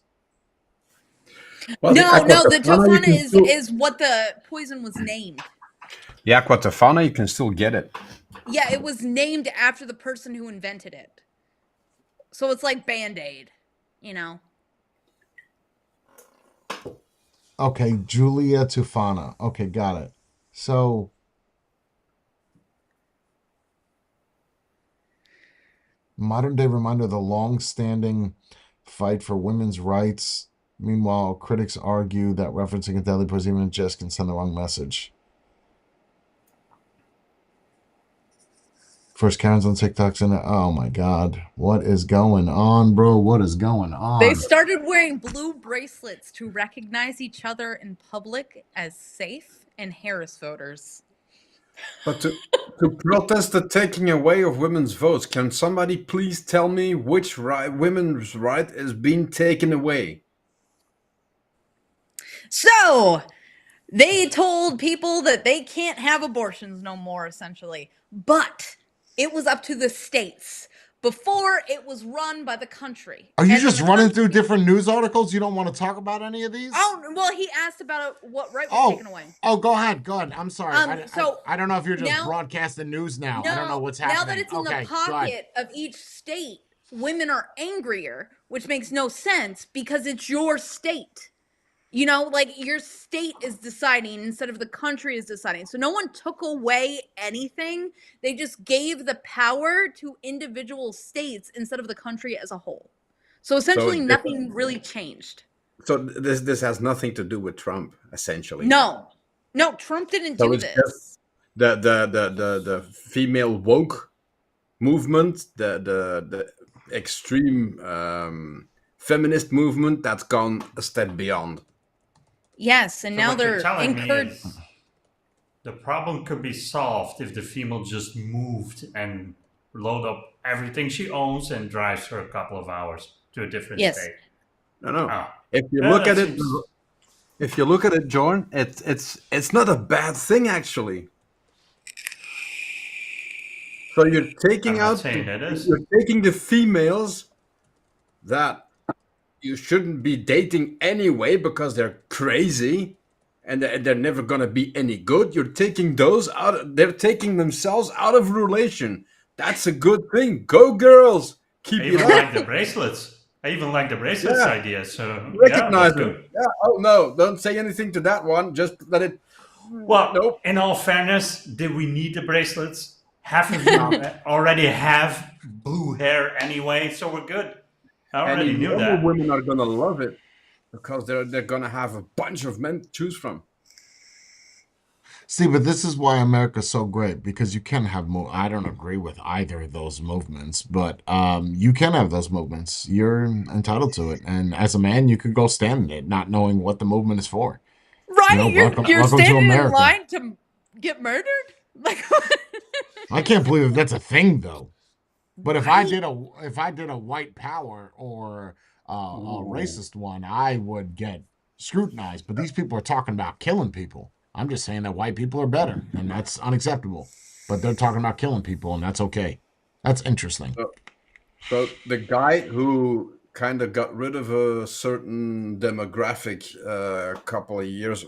Well, the Tofana is what the poison was named. The Aqua Tofana, you can still get it. Yeah, it was named after the person who invented it. So it's like Band-Aid, you know? Okay, Julia Tofana. Okay, got it. So... modern day reminder of the long-standing fight for women's rights. Meanwhile, critics argue that referencing a deadly poison even in jest can send the wrong message. First Karen's on TikToks and oh my god, what is going on, bro? What is going on? They started wearing blue bracelets to recognize each other in public as safe and Harris voters. But to protest the taking away of women's votes, can somebody please tell me which women's right is being taken away? So they told people that they can't have abortions no more, essentially. But it was up to the states. Before, it was run by the country. Are you just running through different news articles? You don't want to talk about any of these? Oh, well, he asked about what right was taken away. Oh, go ahead. I'm sorry. I don't know if you're just broadcasting news now. I don't know what's happening. Now that it's in the pocket of each state, women are angrier, which makes no sense because it's your state. You know, like your state is deciding instead of the country is deciding. So no one took away anything. They just gave the power to individual states instead of the country as a whole. So essentially nothing really changed. So this has nothing to do with Trump, essentially. No, Trump didn't do this. Just the female woke movement, the extreme feminist movement that's gone a step beyond. Yes, and so now they're encouraged. The problem could be solved if the female just moved and load up everything she owns and drives for a couple of hours to a different state. No. If you look at it, if you look at it, Jorn, it's not a bad thing actually. So you're taking you're taking the females that you shouldn't be dating anyway because they're crazy and they're never going to be any good. You're taking those out. They're taking themselves out of relation. That's a good thing. Go girls. Keep it up. Like the bracelets. I even like the bracelets idea. So recognize them. Yeah. Oh no, don't say anything to that one. Just let it. Well, nope. In all fairness, did we need the bracelets? Half of you already have blue hair anyway, so we're good. I already knew that. Women are gonna love it because they're gonna have a bunch of men to choose from. See, but this is why America's so great, because you can have I don't agree with either of those movements, but you can have those movements. You're entitled to it, and as a man, you could go stand in it, not knowing what the movement is for. Right? You're standing in line to get murdered. Like, I can't believe that's a thing, though. But if I did a white power or a racist one, I would get scrutinized. But these people are talking about killing people. I'm just saying that white people are better, and that's unacceptable. But they're talking about killing people, and that's okay. That's interesting. So the guy who kind of got rid of a certain demographic a couple of years,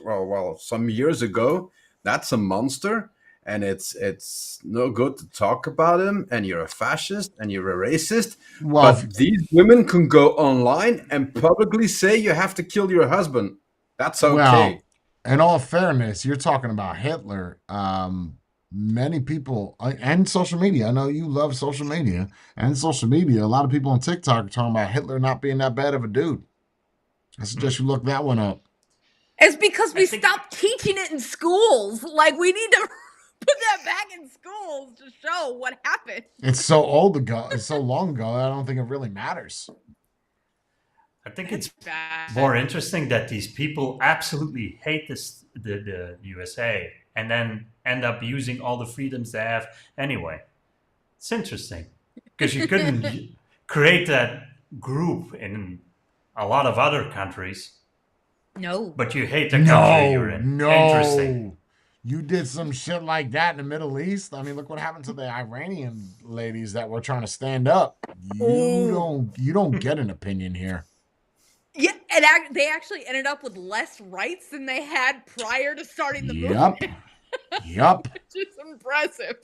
some years ago, that's a monster. And it's no good to talk about him, and you're a fascist, and you're a racist. Well, but these women can go online and publicly say you have to kill your husband. That's okay. Well, in all fairness, you're talking about Hitler. Many people, and social media, I know you love social media, and social media, a lot of people on TikTok are talking about Hitler not being that bad of a dude. I suggest you look that one up. It's because we stopped teaching it in schools. Like, we need to put that back in schools to show what happened. It's so old ago. It's so long ago. I don't think it really matters. I think it's more interesting that these people absolutely hate the USA and then end up using all the freedoms they have anyway. It's interesting because you couldn't create that group in a lot of other countries. No. But you hate the country you're in. No. Interesting. You did some shit like that in the Middle East. I mean, look what happened to the Iranian ladies that were trying to stand up. You don't get an opinion here. Yeah, and they actually ended up with less rights than they had prior to starting the movement. Yep. Which is impressive.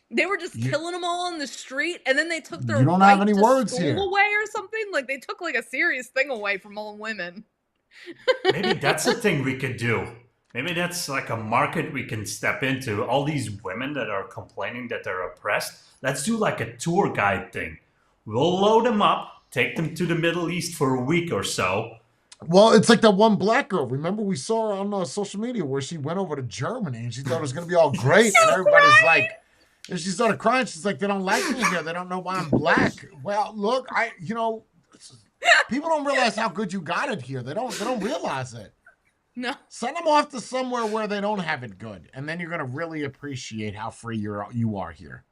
They were just killing them all in the street, and then they took their right have any words here. away or something. Like, they took like a serious thing away from all women. Maybe that's the thing we could do. Maybe that's like a market we can step into. All these women that are complaining that they're oppressed. Let's do like a tour guide thing. We'll load them up, take them to the Middle East for a week or so. Well, it's like that one black girl. Remember, we saw her on social media where she went over to Germany and she thought it was going to be all great. And everybody's like, and she started crying. She's like, they don't like me here. They don't know why I'm black. Well, look, people don't realize how good you got it here. They don't realize it. No. Send them off to somewhere where they don't have it good, and then you're gonna really appreciate how free you are here.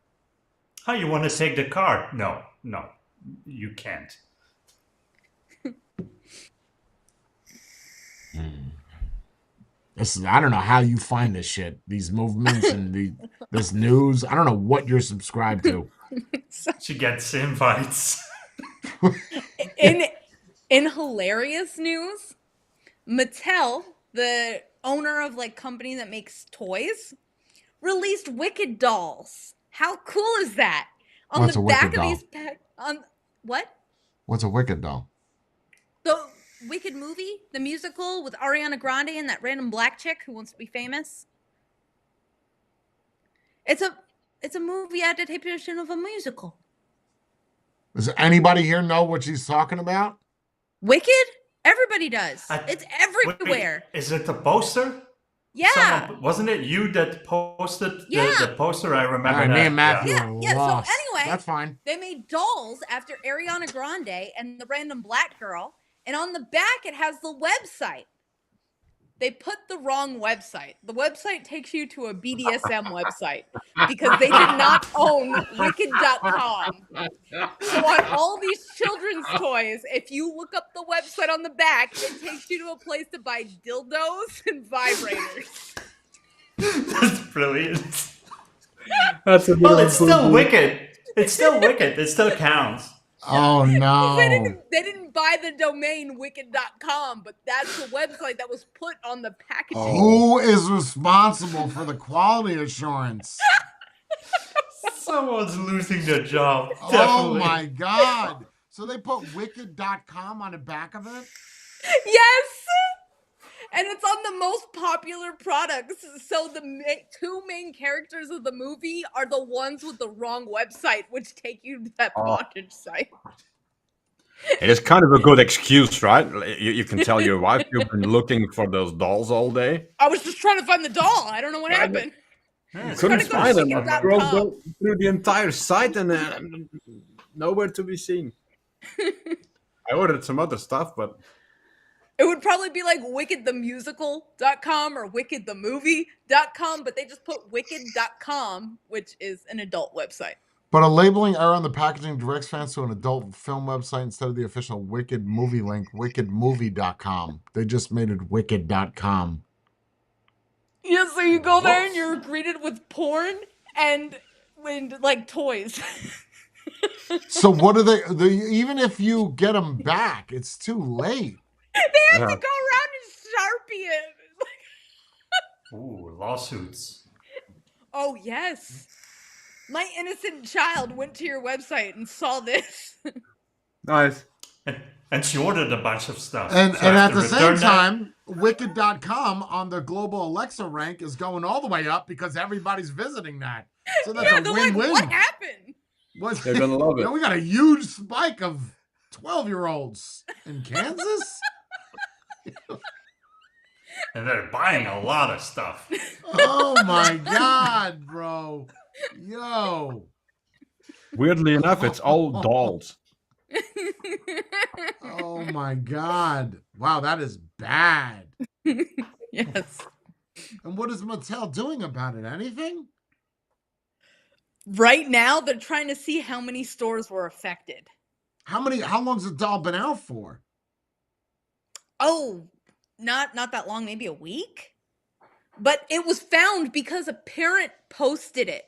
How you want to take the car? No, you can't. I don't know how you find this shit, these movements and this news. I don't know what you're subscribed to. She gets invites. In hilarious news, Mattel, the owner of like company that makes toys, released Wicked dolls. How cool is that? On What's the a back Wicked of doll? these what? What's a Wicked doll? The Wicked movie, the musical with Ariana Grande and that random black chick who wants to be famous. It's a movie adaptation of a musical. Does anybody here know what she's talking about? Wicked? Everybody does. It's everywhere. Wait, is it the poster? Yeah. Wasn't it you that posted Yeah. the poster? I remember Right, that. me and Matthew Yeah. are Yeah. lost. So anyway, That's fine. They made dolls after Ariana Grande and the random black girl, and on the back it has the website. They put the wrong website. The website takes you to a BDSM website because they did not own Wicked.com. So on all these children's toys, if you look up the website on the back, it takes you to a place to buy dildos and vibrators. That's brilliant. That's a Well, it's still Wicked. It's still Wicked. It still counts. Oh no. They didn't buy the domain Wicked.com, but that's the website that was put on the packaging. Who is responsible for the quality assurance? Someone's losing their job. Oh Definitely. my god. So they put Wicked.com on the back of it? Yes! And it's on the most popular products. So the two main characters of the movie are the ones with the wrong website, which take you to that bondage site. It is kind of a good excuse, right? You can tell your wife you've been looking for those dolls all day. I was just trying to find the doll. I don't know what happened. Yeah, Couldn't find them. I Wicked.com. scrolled through the entire site and nowhere to be seen. I ordered some other stuff, but It would probably be like wickedthemusical.com or wickedthemovie.com, but they just put wicked.com, which is an adult website. But a labeling error on the packaging directs fans to an adult film website instead of the official Wicked movie link, wickedmovie.com. They just made it wicked.com. Yeah, so you go there and you're greeted with porn and like toys. So what do they even if you get them back, it's too late. They have to go around and Sharpie it. Ooh, lawsuits. Oh, yes. My innocent child went to your website and saw this. nice. And she ordered a bunch of stuff. And So I at have the to same return that. time, Wicked.com on the global Alexa rank is going all the way up because everybody's visiting that. So that's a they're win-win. like, what happened? They're gonna love it. We got a huge spike of 12-year-olds in Kansas. And they're buying a lot of stuff. Oh my god, bro. Yo. Weirdly enough, it's all dolls. Oh my god. Wow, that is bad. Yes. And what is Mattel doing about it? Anything? Right now, they're trying to see how many stores were affected. How long's the doll been out for? Oh, not that long, maybe a week. But it was found because a parent posted it.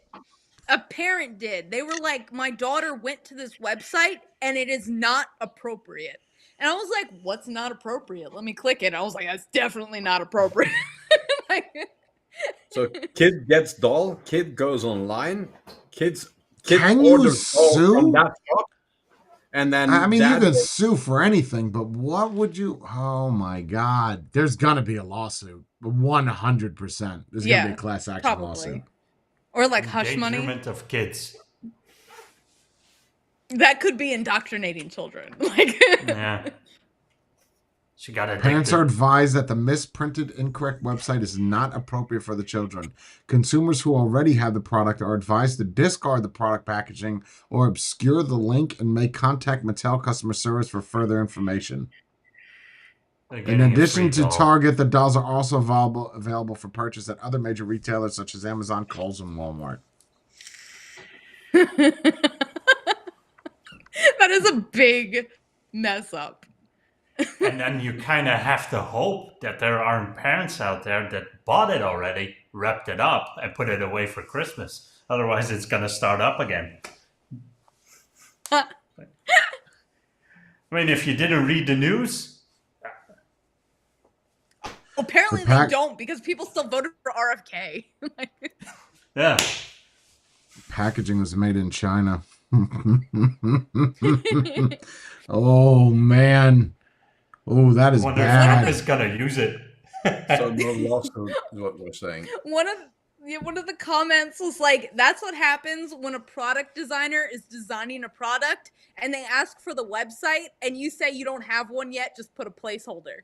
A parent did. They were like, my daughter went to this website and it is not appropriate. And I was like, what's not appropriate? Let me click it. I was like, that's definitely not appropriate. So kid gets doll, kid goes online, kid Can you orders doll sue? from that shop, and then I mean, you can sue for anything, but what would you? Oh my god, there's gonna be a lawsuit, 100%. There's gonna be a class action probably. lawsuit, Or like hush money. Endangerment of kids. That could be indoctrinating children. Like, Yeah. She got addicted. Parents are advised that the misprinted, incorrect website is not appropriate for the children. Consumers who already have the product are advised to discard the product packaging or obscure the link and may contact Mattel customer service for further information. In addition to Target, the dolls are also available for purchase at other major retailers such as Amazon, Kohl's, and Walmart. That is a big mess up. And then you kind of have to hope that there aren't parents out there that bought it already, wrapped it up, and put it away for Christmas. Otherwise, it's going to start up again. I mean, if you didn't read the news. Apparently they don't, because people still voted for RFK. Yeah. Packaging was made in China. Oh, man. Oh, that is bad. Trump is going to use it. So no lawsuit is what we're saying. One of the comments was like, that's what happens when a product designer is designing a product and they ask for the website and you say you don't have one yet, just put a placeholder.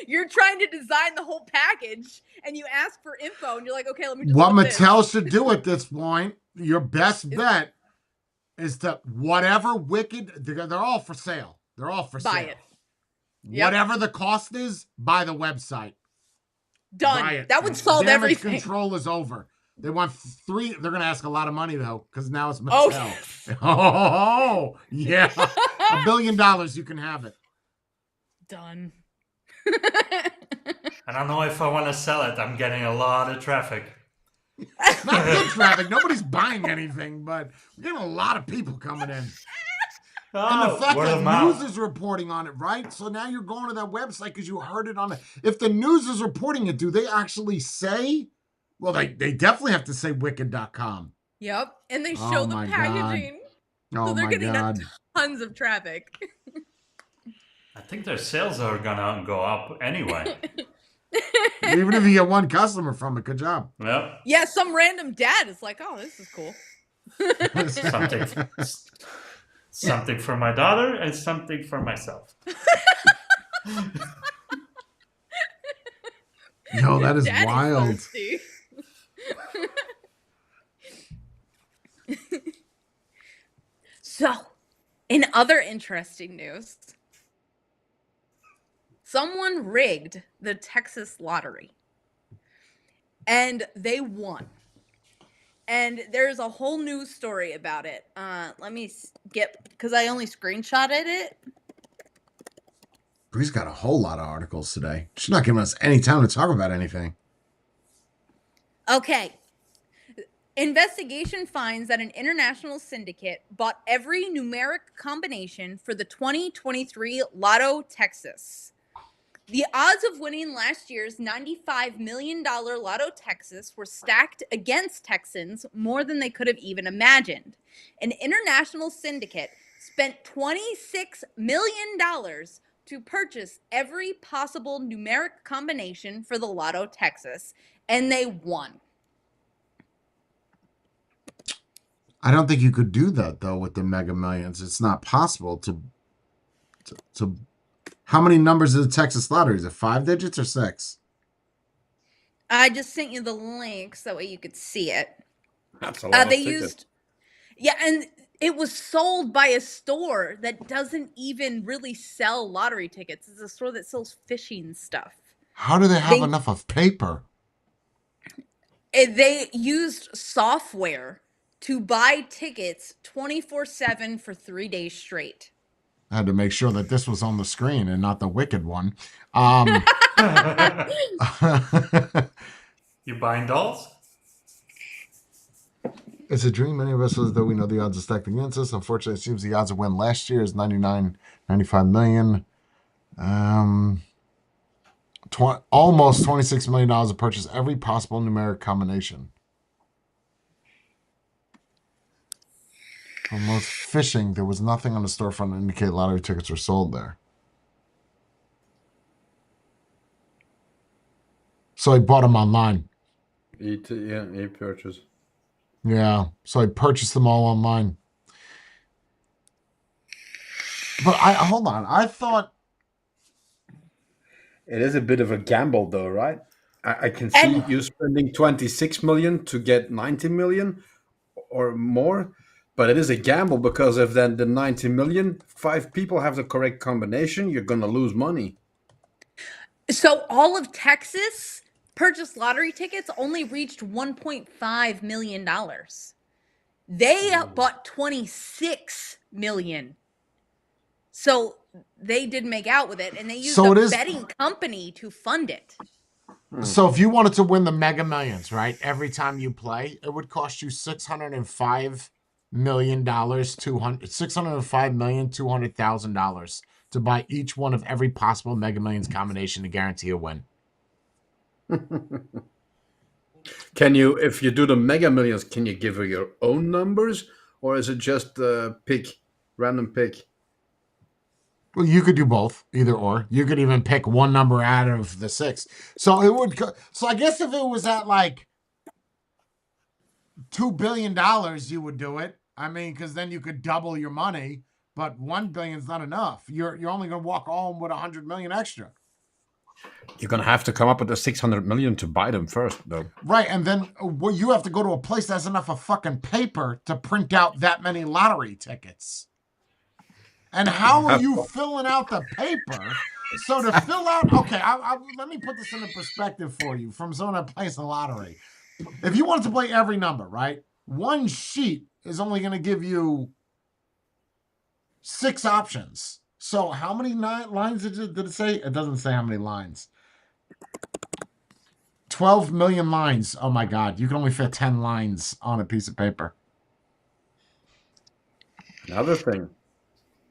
You're trying to design the whole package and you ask for info and you're like, okay, let me just what Mattel should do at this point, your best bet is to whatever wicked, they're all for sale. They're all for sale. Buy it. Yep. Whatever the cost is, buy the website. Done. Buy it. That would solve everything. Control is over. They want 3. They're going to ask a lot of money, though, because now it's Mattel. Oh, yeah. $1 billion, you can have it. Done. I don't know if I want to sell it. I'm getting a lot of traffic. It's not good traffic. Nobody's buying anything, but we're getting a lot of people coming in. And the fact that news is reporting on it, right? So now you're going to that website because you heard it on it. If the news is reporting it, do they actually say? Well, they definitely have to say wicked.com. Yep. And they show the packaging. Oh, so they're getting tons of traffic. I think their sales are going to go up anyway. Even if you get one customer from it, good job. Yep. Yeah, some random dad is like, oh, this is cool. Something for my daughter and something for myself. Yo, that is wild. So, in other interesting news, someone rigged the Texas lottery. And they won. And there's a whole news story about it. Let me because I only screenshotted it. Brie's got a whole lot of articles today. She's not giving us any time to talk about anything. Okay. Investigation finds that an international syndicate bought every numeric combination for the 2023 Lotto Texas. The odds of winning last year's $95 million Lotto Texas were stacked against Texans more than they could have even imagined. An international syndicate spent $26 million to purchase every possible numeric combination for the Lotto Texas, and they won. I don't think you could do that, though, with the Mega Millions. It's not possible to how many numbers is the Texas Lottery? Is it 5 digits or 6? I just sent you the link so that way you could see it. That's a lot of tickets. And it was sold by a store that doesn't even really sell lottery tickets. It's a store that sells fishing stuff. How do they have enough of paper? They used software to buy tickets 24/7 for 3 days straight. I had to make sure that this was on the screen and not the wicked one. You buying dolls? It's a dream. Many of us, though we know the odds are stacked against us. Unfortunately, it seems the odds of win last year is 95 million. Almost $26 million to purchase every possible numeric combination. Almost fishing, there was nothing on the storefront to indicate lottery tickets were sold there. So I bought them online. E-purchase. Yeah, so I purchased them all online. But hold on, I thought it is a bit of a gamble, though, right? I can see you spending 26 million to get 90 million or more. But it is a gamble because if then the 90 million, 5 people have the correct combination, you're going to lose money. So all of Texas purchased lottery tickets only reached $1.5 million. They bought 26 million. So they did make out with it, and they used a betting company to fund it. So if you wanted to win the Mega Millions, right, every time you play, it would cost you $605,200,000 to buy each one of every possible Mega Millions combination to guarantee a win. Can you, if you do the Mega Millions, can you give her your own numbers, or is it just random pick? Well, you could do both, either or. You could even pick one number out of the 6. So it would. So I guess if it was at like $2 billion, you would do it. I mean, because then you could double your money. But $1 billion is not enough. You're only going to walk home with $100 million extra. You're going to have to come up with the 600 million to buy them first, though. Right, and then you have to go to a place that has enough of fucking paper to print out that many lottery tickets. And how are you filling out the paper? So to fill out, okay, let me put this into perspective for you from someone that plays the lottery. If you wanted to play every number, right, one sheet is only going to give you 6 options. So how many lines did it say? It doesn't say how many lines. 12 million lines. Oh my God, you can only fit 10 lines on a piece of paper. Another thing.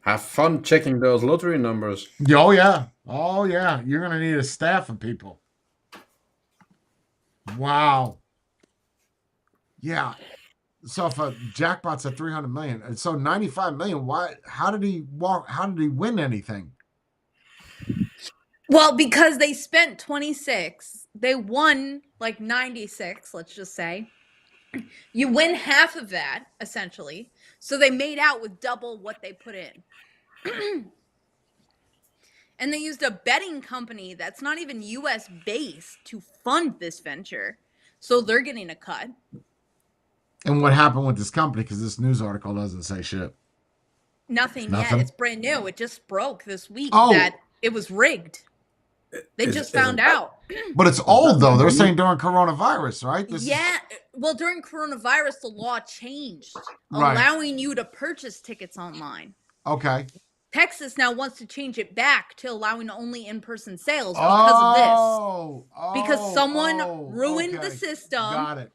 Have fun checking those lottery numbers. Oh, yeah. Oh, yeah. You're going to need a staff of people. Wow. Yeah. So if a jackpot's at 300 million, so 95 million, why? How did he win anything? Well, because they spent 26. They won like 96, let's just say. You win half of that, essentially. So they made out with double what they put in. And they used a betting company that's not even US based to fund this venture. So they're getting a cut. And what happened with this company? Because this news article doesn't say shit. Nothing yet. It's brand new. It just broke this week that it was rigged. They just found out. But it's old, though. They're saying during coronavirus, right? Well, during coronavirus, the law changed, allowing you to purchase tickets online. Okay. Texas now wants to change it back to allowing only in-person sales because of this. Because someone ruined the system. Got it.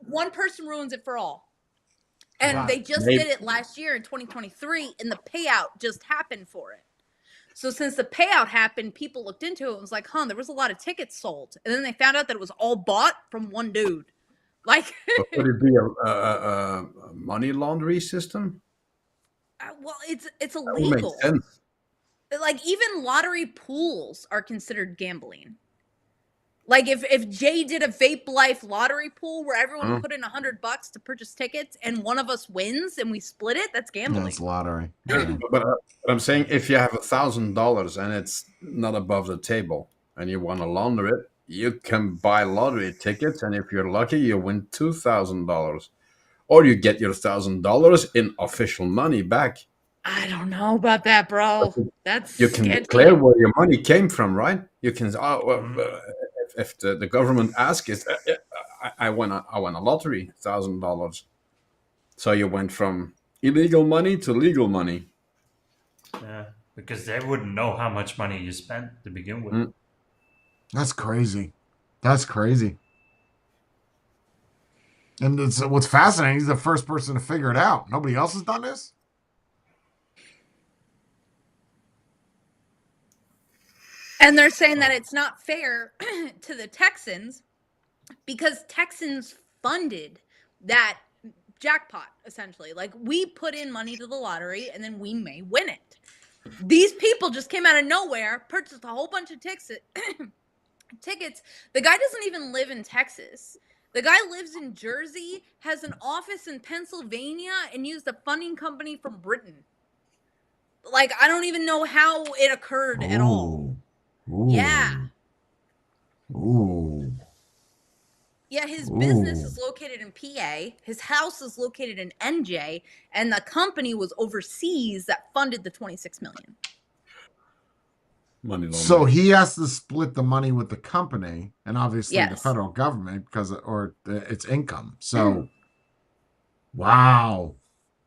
One person ruins it for all. And they just did it last year in 2023, and the payout just happened for it. So since the payout happened, people looked into it and was like, there was a lot of tickets sold. And then they found out that it was all bought from one dude. Like, would it be a money laundering system? Well, it's illegal. That makes sense. Like, even lottery pools are considered gambling. Like, if Jay did a Vape Life lottery pool where everyone put in $100 to purchase tickets and one of us wins and we split it, that's gambling. That's lottery. But I'm saying if you have $1,000 and it's not above the table and you want to launder it, you can buy lottery tickets, and if you're lucky, you win $2,000. Or you get your $1,000 in official money back. I don't know about that, bro. That's you can declare where your money came from, right? You can. If the government asks, I won a lottery, $1,000. So you went from illegal money to legal money. Yeah, because they wouldn't know how much money you spent to begin with. That's crazy. And what's fascinating, he's the first person to figure it out. Nobody else has done this? And they're saying that it's not fair to the Texans because Texans funded that jackpot, essentially. Like, we put in money to the lottery and then we may win it. These people just came out of nowhere, purchased a whole bunch of tickets. The guy doesn't even live in Texas. The guy lives in Jersey, has an office in Pennsylvania, and used a funding company from Britain. Like, I don't even know how it occurred at all. Ooh. Yeah. Ooh. Yeah, Yeah, his business is located in PA. His house is located in NJ, and the company was overseas that funded the $26 million. Money so he has to split the money with the company and obviously the Yes. federal government because it's income. So, wow.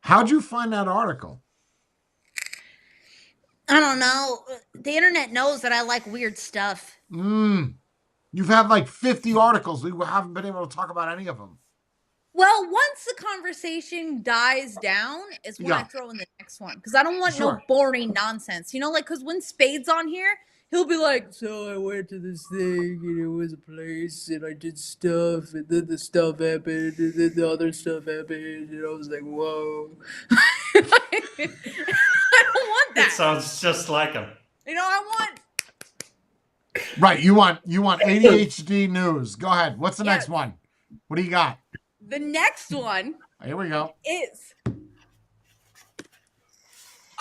How'd you find that article? I don't know. The internet knows that I like weird stuff. You've had like 50 articles. We haven't been able to talk about any of them. Well, once the conversation dies down is when I throw in the next one. Because I don't want no boring nonsense. You know, like, because when Spade's on here, he'll be like, so I went to this thing, and it was a place, and I did stuff, and then the stuff happened, and then the other stuff happened, and I was like, whoa. I don't want that. It sounds just like him. You know, I want... Right, you want ADHD news. Go ahead. What's the next one? What do you got? The next one... Here we go. ...is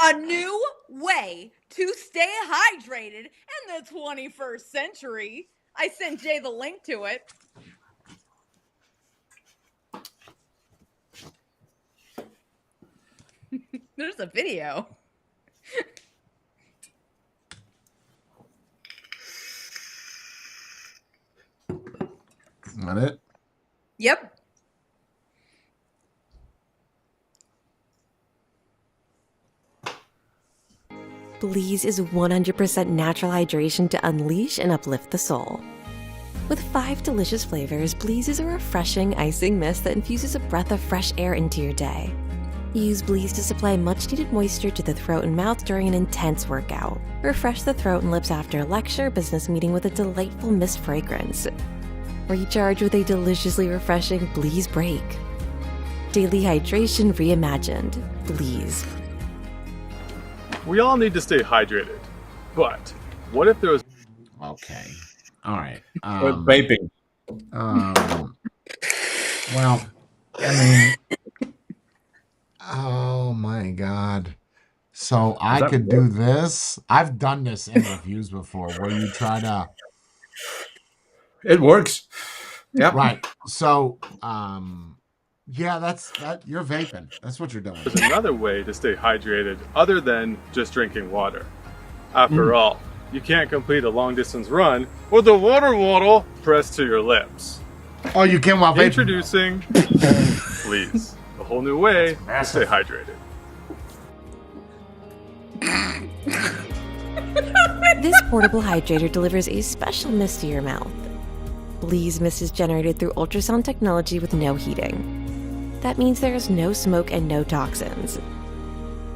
a new way to stay hydrated in the 21st century. I sent Jay the link to it. There's a video. Is that it? Yep. Bleeze is 100% natural hydration to unleash and uplift the soul. With 5 delicious flavors, Bleeze is a refreshing icing mist that infuses a breath of fresh air into your day. Use Bleeze to supply much-needed moisture to the throat and mouth during an intense workout. Refresh the throat and lips after a lecture or business meeting with a delightful mist fragrance. Recharge with a deliciously refreshing Bleeze break. Daily hydration reimagined. Bleeze. We all need to stay hydrated, but what if there was... Okay. All right. Vaping. Well, I mean, oh my God. So I could do this. I've done this in reviews before where you try to... It works. Yeah. Right. So, yeah, you're vaping. That's what you're doing. There's another way to stay hydrated other than just drinking water. After all, you can't complete a long-distance run with a water bottle pressed to your lips. Oh, you can while vaping? Introducing Bleeze, a whole new way to stay hydrated. This portable hydrator delivers a special mist to your mouth. Bleeze mist is generated through ultrasound technology with no heating. That means there is no smoke and no toxins.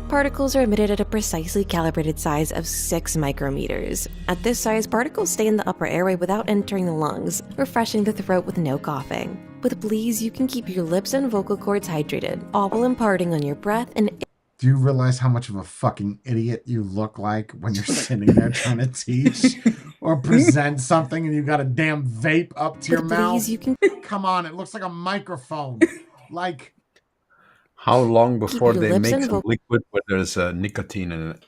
Particles are emitted at a precisely calibrated size of 6 micrometers. At this size, particles stay in the upper airway without entering the lungs, refreshing the throat with no coughing. With Bleeze, you can keep your lips and vocal cords hydrated, all while imparting on your breath and... Do you realize how much of a fucking idiot you look like when you're sitting there trying to teach or present something and you got a damn vape up to your mouth? You can... Come on, it looks like a microphone. Like... How long before they make some liquid where there's nicotine in it?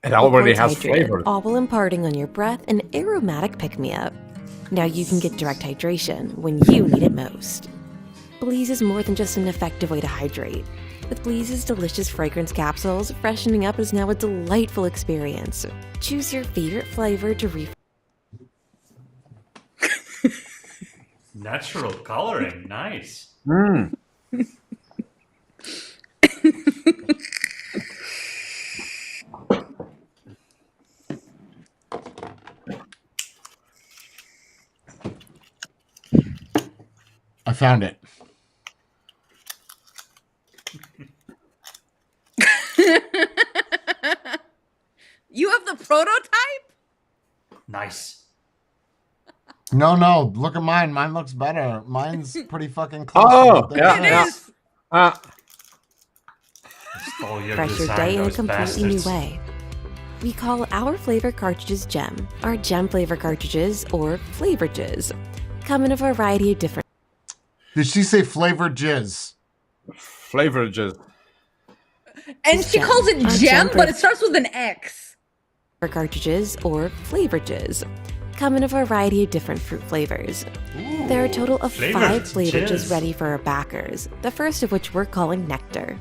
It already has flavor. All while imparting on your breath an aromatic pick-me-up. Now you can get direct hydration when you need it most. Bleeze is more than just an effective way to hydrate. With Bleaze's delicious fragrance capsules, freshening up is now a delightful experience. Choose your favorite flavor to Natural coloring, nice. I found it. You have the prototype? Nice. No, look at mine. Mine looks better. Mine's pretty fucking close. Oh, yeah. Fresh your day in a completely new way. We call our flavor cartridges Gem. Our Gem flavor cartridges, or Flavor Jizz, come in a variety of different... Did she say flavor jizz? Flavor jizz. And she calls it Gem, but it starts with an X. Cartridges, or Flavor Jizz, come in a variety of different fruit flavors. There are a total of Flavor 5 flavors jizz. ready for our backers, the first of which we're calling Nectar.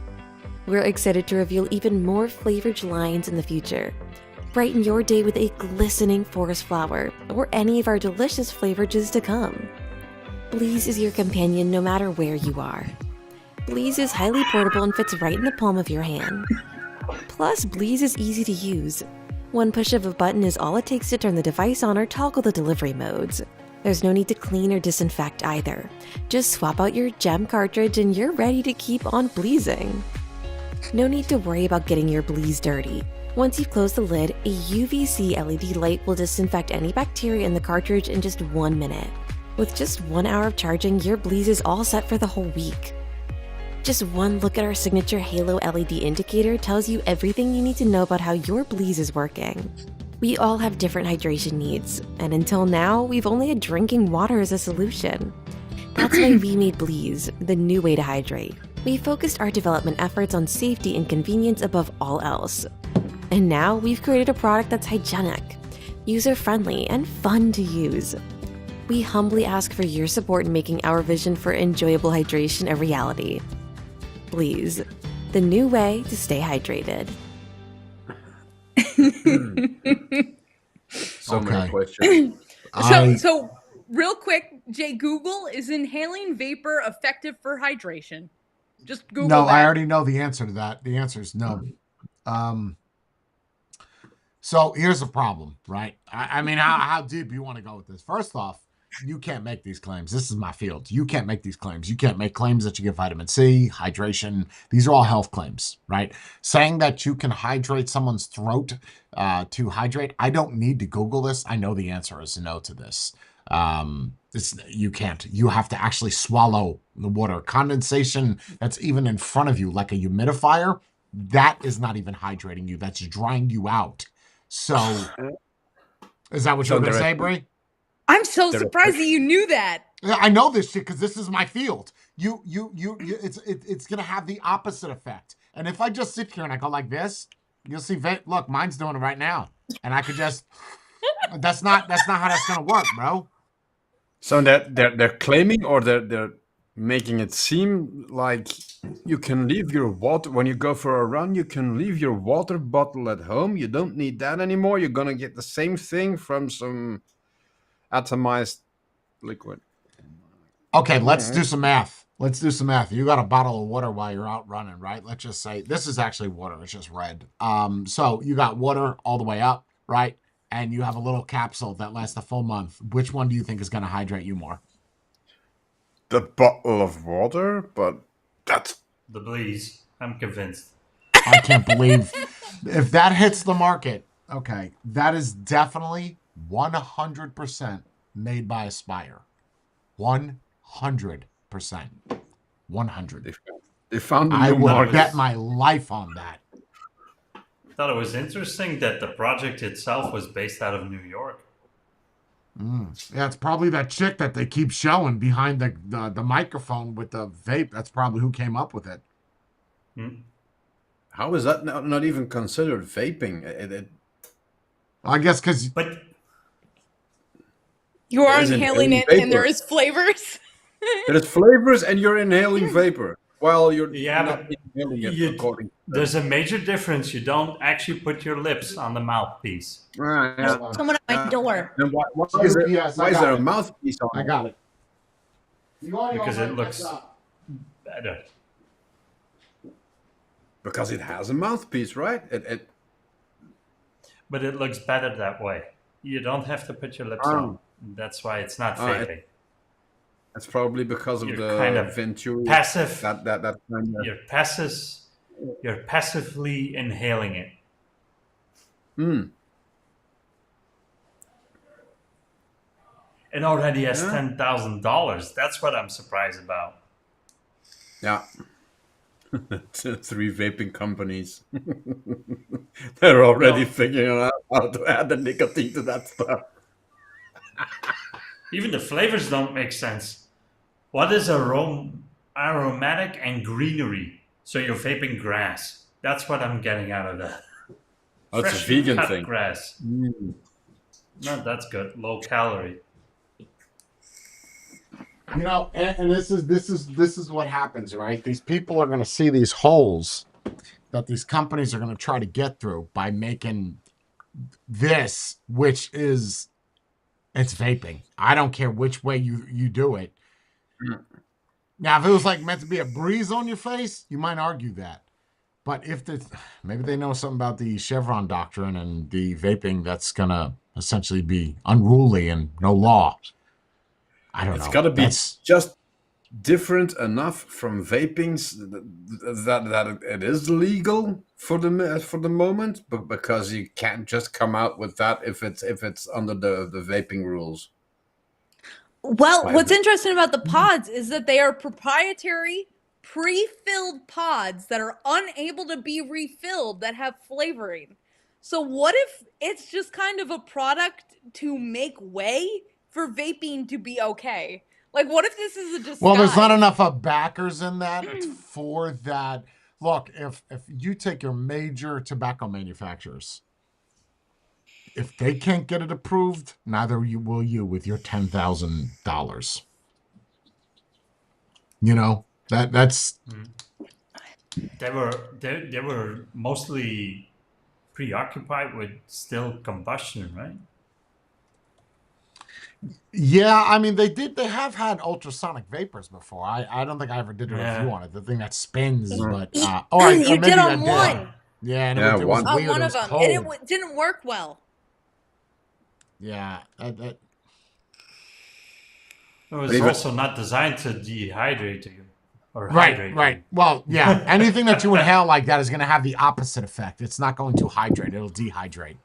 We're excited to reveal even more flavored lines in the future. Brighten your day with a glistening forest flower, or any of our delicious flavors to come. Bleeze is your companion no matter where you are. Bleeze is highly portable and fits right in the palm of your hand. Plus, Bleeze is easy to use. One push of a button is all it takes to turn the device on or toggle the delivery modes. There's no need to clean or disinfect either. Just swap out your gem cartridge and you're ready to keep on bleezing. No need to worry about getting your Bleeze dirty. Once you've closed the lid, a UVC LED light will disinfect any bacteria in the cartridge in just 1 minute. With just 1 hour of charging, your Bleeze is all set for the whole week. Just one look at our signature Halo LED indicator tells you everything you need to know about how your Bleeze is working. We all have different hydration needs, and until now, we've only had drinking water as a solution. That's why we made Bleeze, the new way to hydrate. We focused our development efforts on safety and convenience above all else. And now we've created a product that's hygienic, user-friendly, and fun to use. We humbly ask for your support in making our vision for enjoyable hydration a reality. Bleeze, the new way to stay hydrated. So many questions. So real quick, Jay, Google, is inhaling vapor effective for hydration? Just Google No, that. I already know the answer to that. The answer is no. So here's the problem, right? I mean, how deep you want to go with this? First off, you can't make these claims. This is my field. You can't make these claims. You can't make claims that you get vitamin C, hydration. These are all health claims, right? Saying that you can hydrate someone's throat to hydrate, I don't need to Google this. I know the answer is no to this. You can't. You have to actually swallow the water. Condensation that's even in front of you, like a humidifier, that is not even hydrating you. That's drying you out. So, is that what you're going to say, Brie? I'm so surprised that you knew that. I know this shit because this is my field. It's gonna have the opposite effect. And if I just sit here and I go like this, you'll see. Look, mine's doing it right now, and I could just. That's not how that's gonna work, bro. So they're claiming, or they're making it seem like you can leave your water when you go for a run. You can leave your water bottle at home. You don't need that anymore. You're gonna get the same thing from some atomized liquid. Okay, let's do some math. You got a bottle of water while you're out running, right? Let's just say this is actually water. It's just red. So you got water all the way up, right? And you have a little capsule that lasts a full month. Which one do you think is going to hydrate you more? The bottle of water, but that's the Bleeze. I'm convinced. I can't believe if that hits the market. Okay, that is definitely 100% made by Aspire. 100%. 100. They found I would bet my life on that. I thought it was interesting that the project itself was based out of New York. Yeah, it's probably that chick that they keep showing behind the microphone with the vape. That's probably who came up with it. How is that not even considered vaping? I guess because... But you are inhaling it, and there is flavors. There's flavors, and you're inhaling vapor while you're not inhaling it. There's a major difference. You don't actually put your lips on the mouthpiece. Someone at my door. Then why is there a mouthpiece on? I got it. Because it looks better. Because it has a mouthpiece, right? But it looks better that way. You don't have to put your lips on. That's why it's not vaping. That's probably because of the kind of Venturi. Passive. That kind of... You're passively inhaling it. It already has $10,000. That's what I'm surprised about. Yeah. 3 vaping companies. They're already figuring out how to add the nicotine to that stuff. Even the flavors don't make sense. What is aromatic and greenery? So you're vaping grass. That's what I'm getting out of that. Oh, it's a vegan thing. Grass. No, that's good. Low calorie. You know, and this is what happens, right? These people are going to see these holes that these companies are going to try to get through by making this, which is it's vaping. I don't care which way you do it. Now, if it was like meant to be a breeze on your face, you might argue that. But if maybe they know something about the Chevron doctrine and the vaping that's gonna essentially be unruly and no law. I don't know. It's got to be That's just different enough from vapings that it is legal for the moment, but because you can't just come out with that if it's under the vaping rules. Well, what's interesting about the pods is that they are proprietary, pre-filled pods that are unable to be refilled that have flavoring. So what if it's just kind of a product to make way for vaping to be okay? Like, what if this is a disguise? well, there's not enough backers in that for that. Look, if you take your major tobacco manufacturers, if they can't get it approved, neither will you with your $10,000. You know that's They were mostly preoccupied with still combustion, right? yeah. I mean, they have had ultrasonic vapors before. I don't think I ever did a review on it. The thing that spins, but you did on one. Yeah, and it was On weird. one It of was them, cold. and it didn't work well. Yeah, It was also not designed to dehydrate you or hydrate right. you. Well, yeah, anything that you inhale like that is going to have the opposite effect. It's not going to hydrate; it'll dehydrate.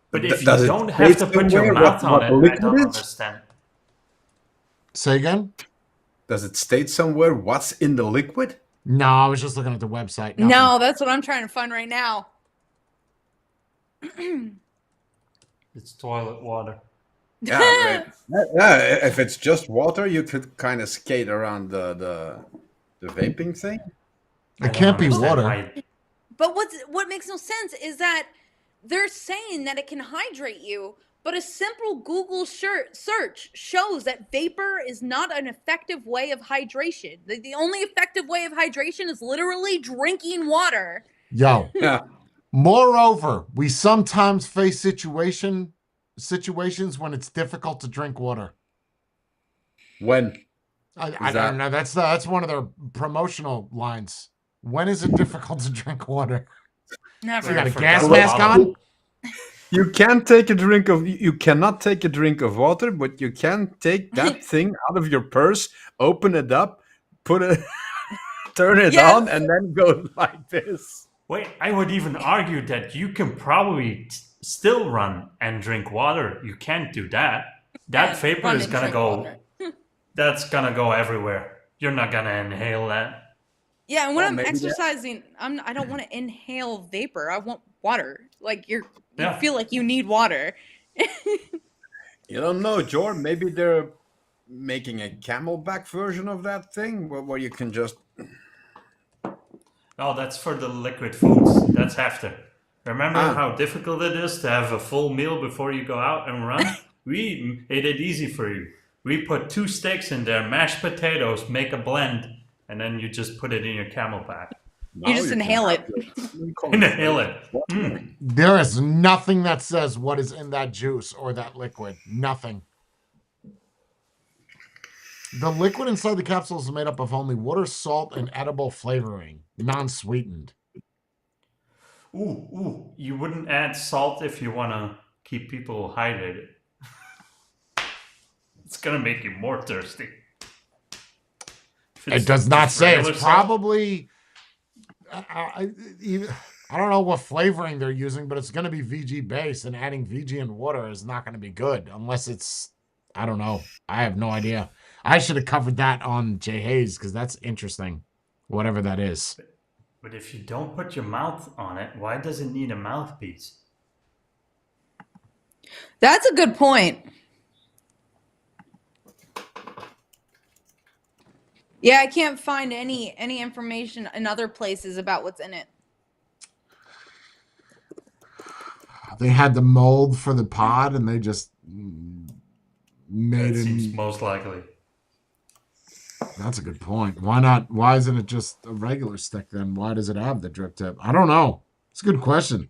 But if you don't have to put your mouth on it, I don't understand. Say again? Does it state somewhere what's in the liquid? No, I was just looking at the website. Nothing. No, that's what I'm trying to find right now. It's toilet water. Yeah, right. Yeah. If it's just water, you could kind of skate around the vaping thing. It can't be water. But what makes no sense is that they're saying that it can hydrate you, but a simple Google search shows that vapor is not an effective way of hydration. The only effective way of hydration is literally drinking water. Yo. Yeah. Moreover, we sometimes face situations when it's difficult to drink water. When? I don't know. That's one of their promotional lines. When is it difficult to drink water? Never. So you got a gas mask on? You cannot take a drink of water, but you can take that thing out of your purse, open it up, put it, turn it on, and then go like this. Wait, I would even argue that you can probably still run and drink water. You can't do that. That vapor is gonna go. That's gonna go everywhere. You're not gonna inhale that. Yeah, and when I'm exercising, I don't want to inhale vapor. I want water. Like you feel like you need water. You don't know, Jordan. Maybe they're making a camelback version of that thing where you can just. Oh, that's for the liquid foods. That's after. Remember how difficult it is to have a full meal before you go out and run? We made it easy for you. We put 2 steaks in there, mashed potatoes, make a blend, and then you just put it in your camelback. You just inhale it. Inhale it. There is nothing that says what is in that juice or that liquid. Nothing. The liquid inside the capsule is made up of only water, salt, and edible flavoring, non-sweetened. Ooh. You wouldn't add salt if you want to keep people hydrated. It's going to make you more thirsty. It does not say. It's probably... I don't know what flavoring they're using, but it's going to be VG-based, and adding VG in water is not going to be good unless it's... I don't know. I have no idea. I should have covered that on Jay Hayes because that's interesting, whatever that is. But if you don't put your mouth on it, why does it need a mouthpiece? That's a good point. Yeah, I can't find any information in other places about what's in it. They had the mold for the pod, and they just made it. Seems most likely. That's a good point. Why not? Why isn't it just a regular stick then? Why does it have the drip tip? I don't know. It's a good question.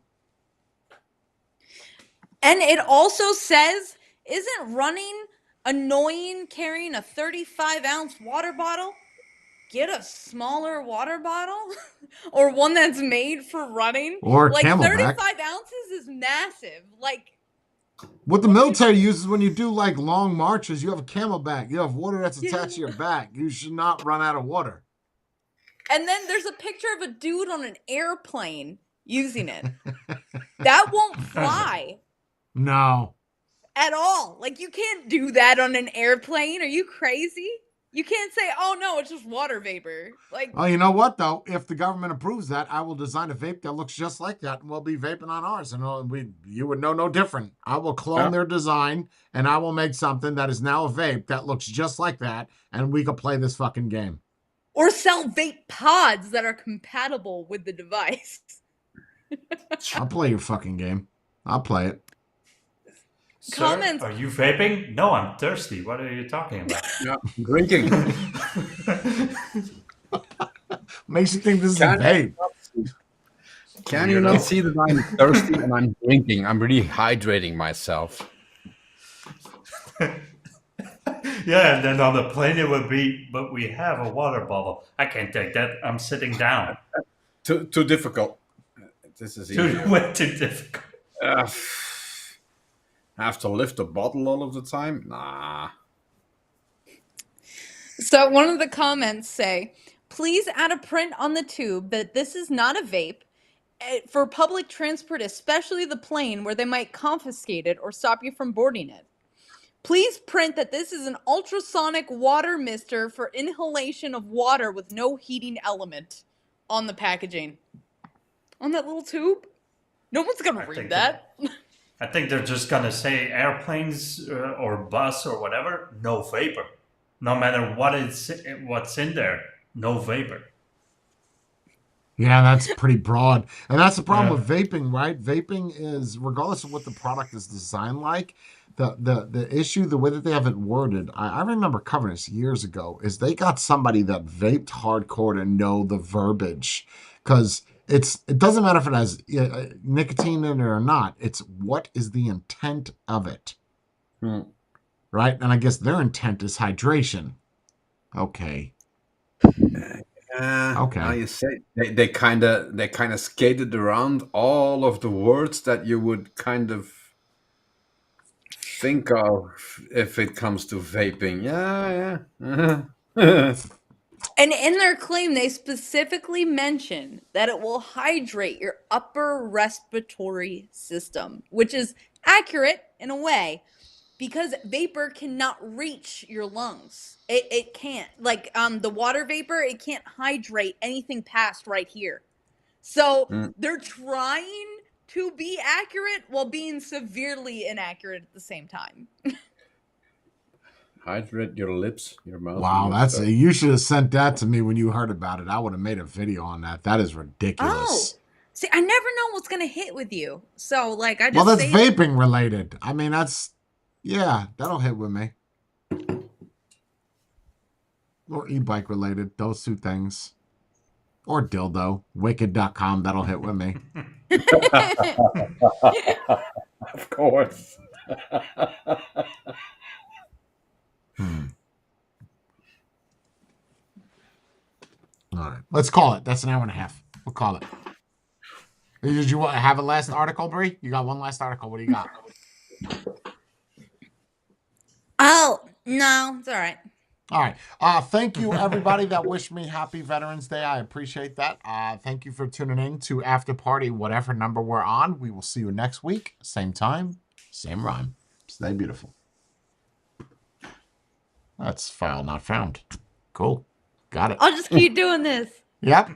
And it also says, isn't running annoying carrying a 35-ounce water bottle? Get a smaller water bottle or one that's made for running. Or like Camelback. 35 ounces is massive. Like what the military uses when you do like long marches, you have a Camelback. You have water that's attached to your back. You should not run out of water. And then there's a picture of a dude on an airplane using it. That won't fly. No. At all. Like you can't do that on an airplane. Are you crazy? You can't say, "Oh no, it's just water vapor." Like, oh, you know what though? If the government approves that, I will design a vape that looks just like that, and we'll be vaping on ours, and you would know no different. I will clone their design, and I will make something that is now a vape that looks just like that, and we could play this fucking game. Or sell vape pods that are compatible with the device. I'll play your fucking game. I'll play it. Sir, comments. Are you vaping? No, I'm thirsty. What are you talking about? Yeah, drinking. Makes you think this is a vape. Can you not see that I'm thirsty and I'm drinking? I'm really hydrating myself. Yeah, and then on the plane it would be, but we have a water bottle. I can't take that. I'm sitting down. Too difficult. This is way too difficult. Have to lift a bottle all of the time? Nah. So one of the comments say, please add a print on the tube that this is not a vape for public transport, especially the plane where they might confiscate it or stop you from boarding it. Please print that this is an ultrasonic water mister for inhalation of water with no heating element on the packaging. On that little tube? No one's going to read that. I think they're just going to say airplanes or bus or whatever, no vapor. No matter what's in there, no vapor. Yeah, that's pretty broad. And that's the problem with vaping, right? Vaping is, regardless of what the product is designed like, the issue, the way that they have it worded, I remember covering this years ago, is they got somebody that vaped hardcore to know the verbiage. Because it doesn't matter if it has nicotine in it or not. It's what is the intent of it. Right? And I guess their intent is hydration. Okay. Okay. Now you say they kind of skated around all of the words that you would kind of think of if it comes to vaping. Yeah. And in their claim, they specifically mention that it will hydrate your upper respiratory system, which is accurate in a way. Because vapor cannot reach your lungs. It can't. Like the water vapor, it can't hydrate anything past right here. So they're trying to be accurate while being severely inaccurate at the same time. Hydrate your lips, your mouth. Wow, you should have sent that to me when you heard about it. I would have made a video on that. That is ridiculous. Oh, see, I never know what's gonna hit with you. So like I just that's vaping related. I mean, that'll hit with me. Or e-bike related, those two things. Or dildo, wicked.com, that'll hit with me. Of course. All right, let's call it. That's an hour and a half. We'll call it. Did you have a last article, Brie? You got one last article. What do you got? Oh, no, it's all right. All right. Thank you, everybody that wished me happy Veterans Day. I appreciate that. Thank you for tuning in to After Party, whatever number we're on. We will see you next week. Same time, same rhyme. Stay beautiful. That's file not found. Cool. Got it. I'll just keep doing this. Yep.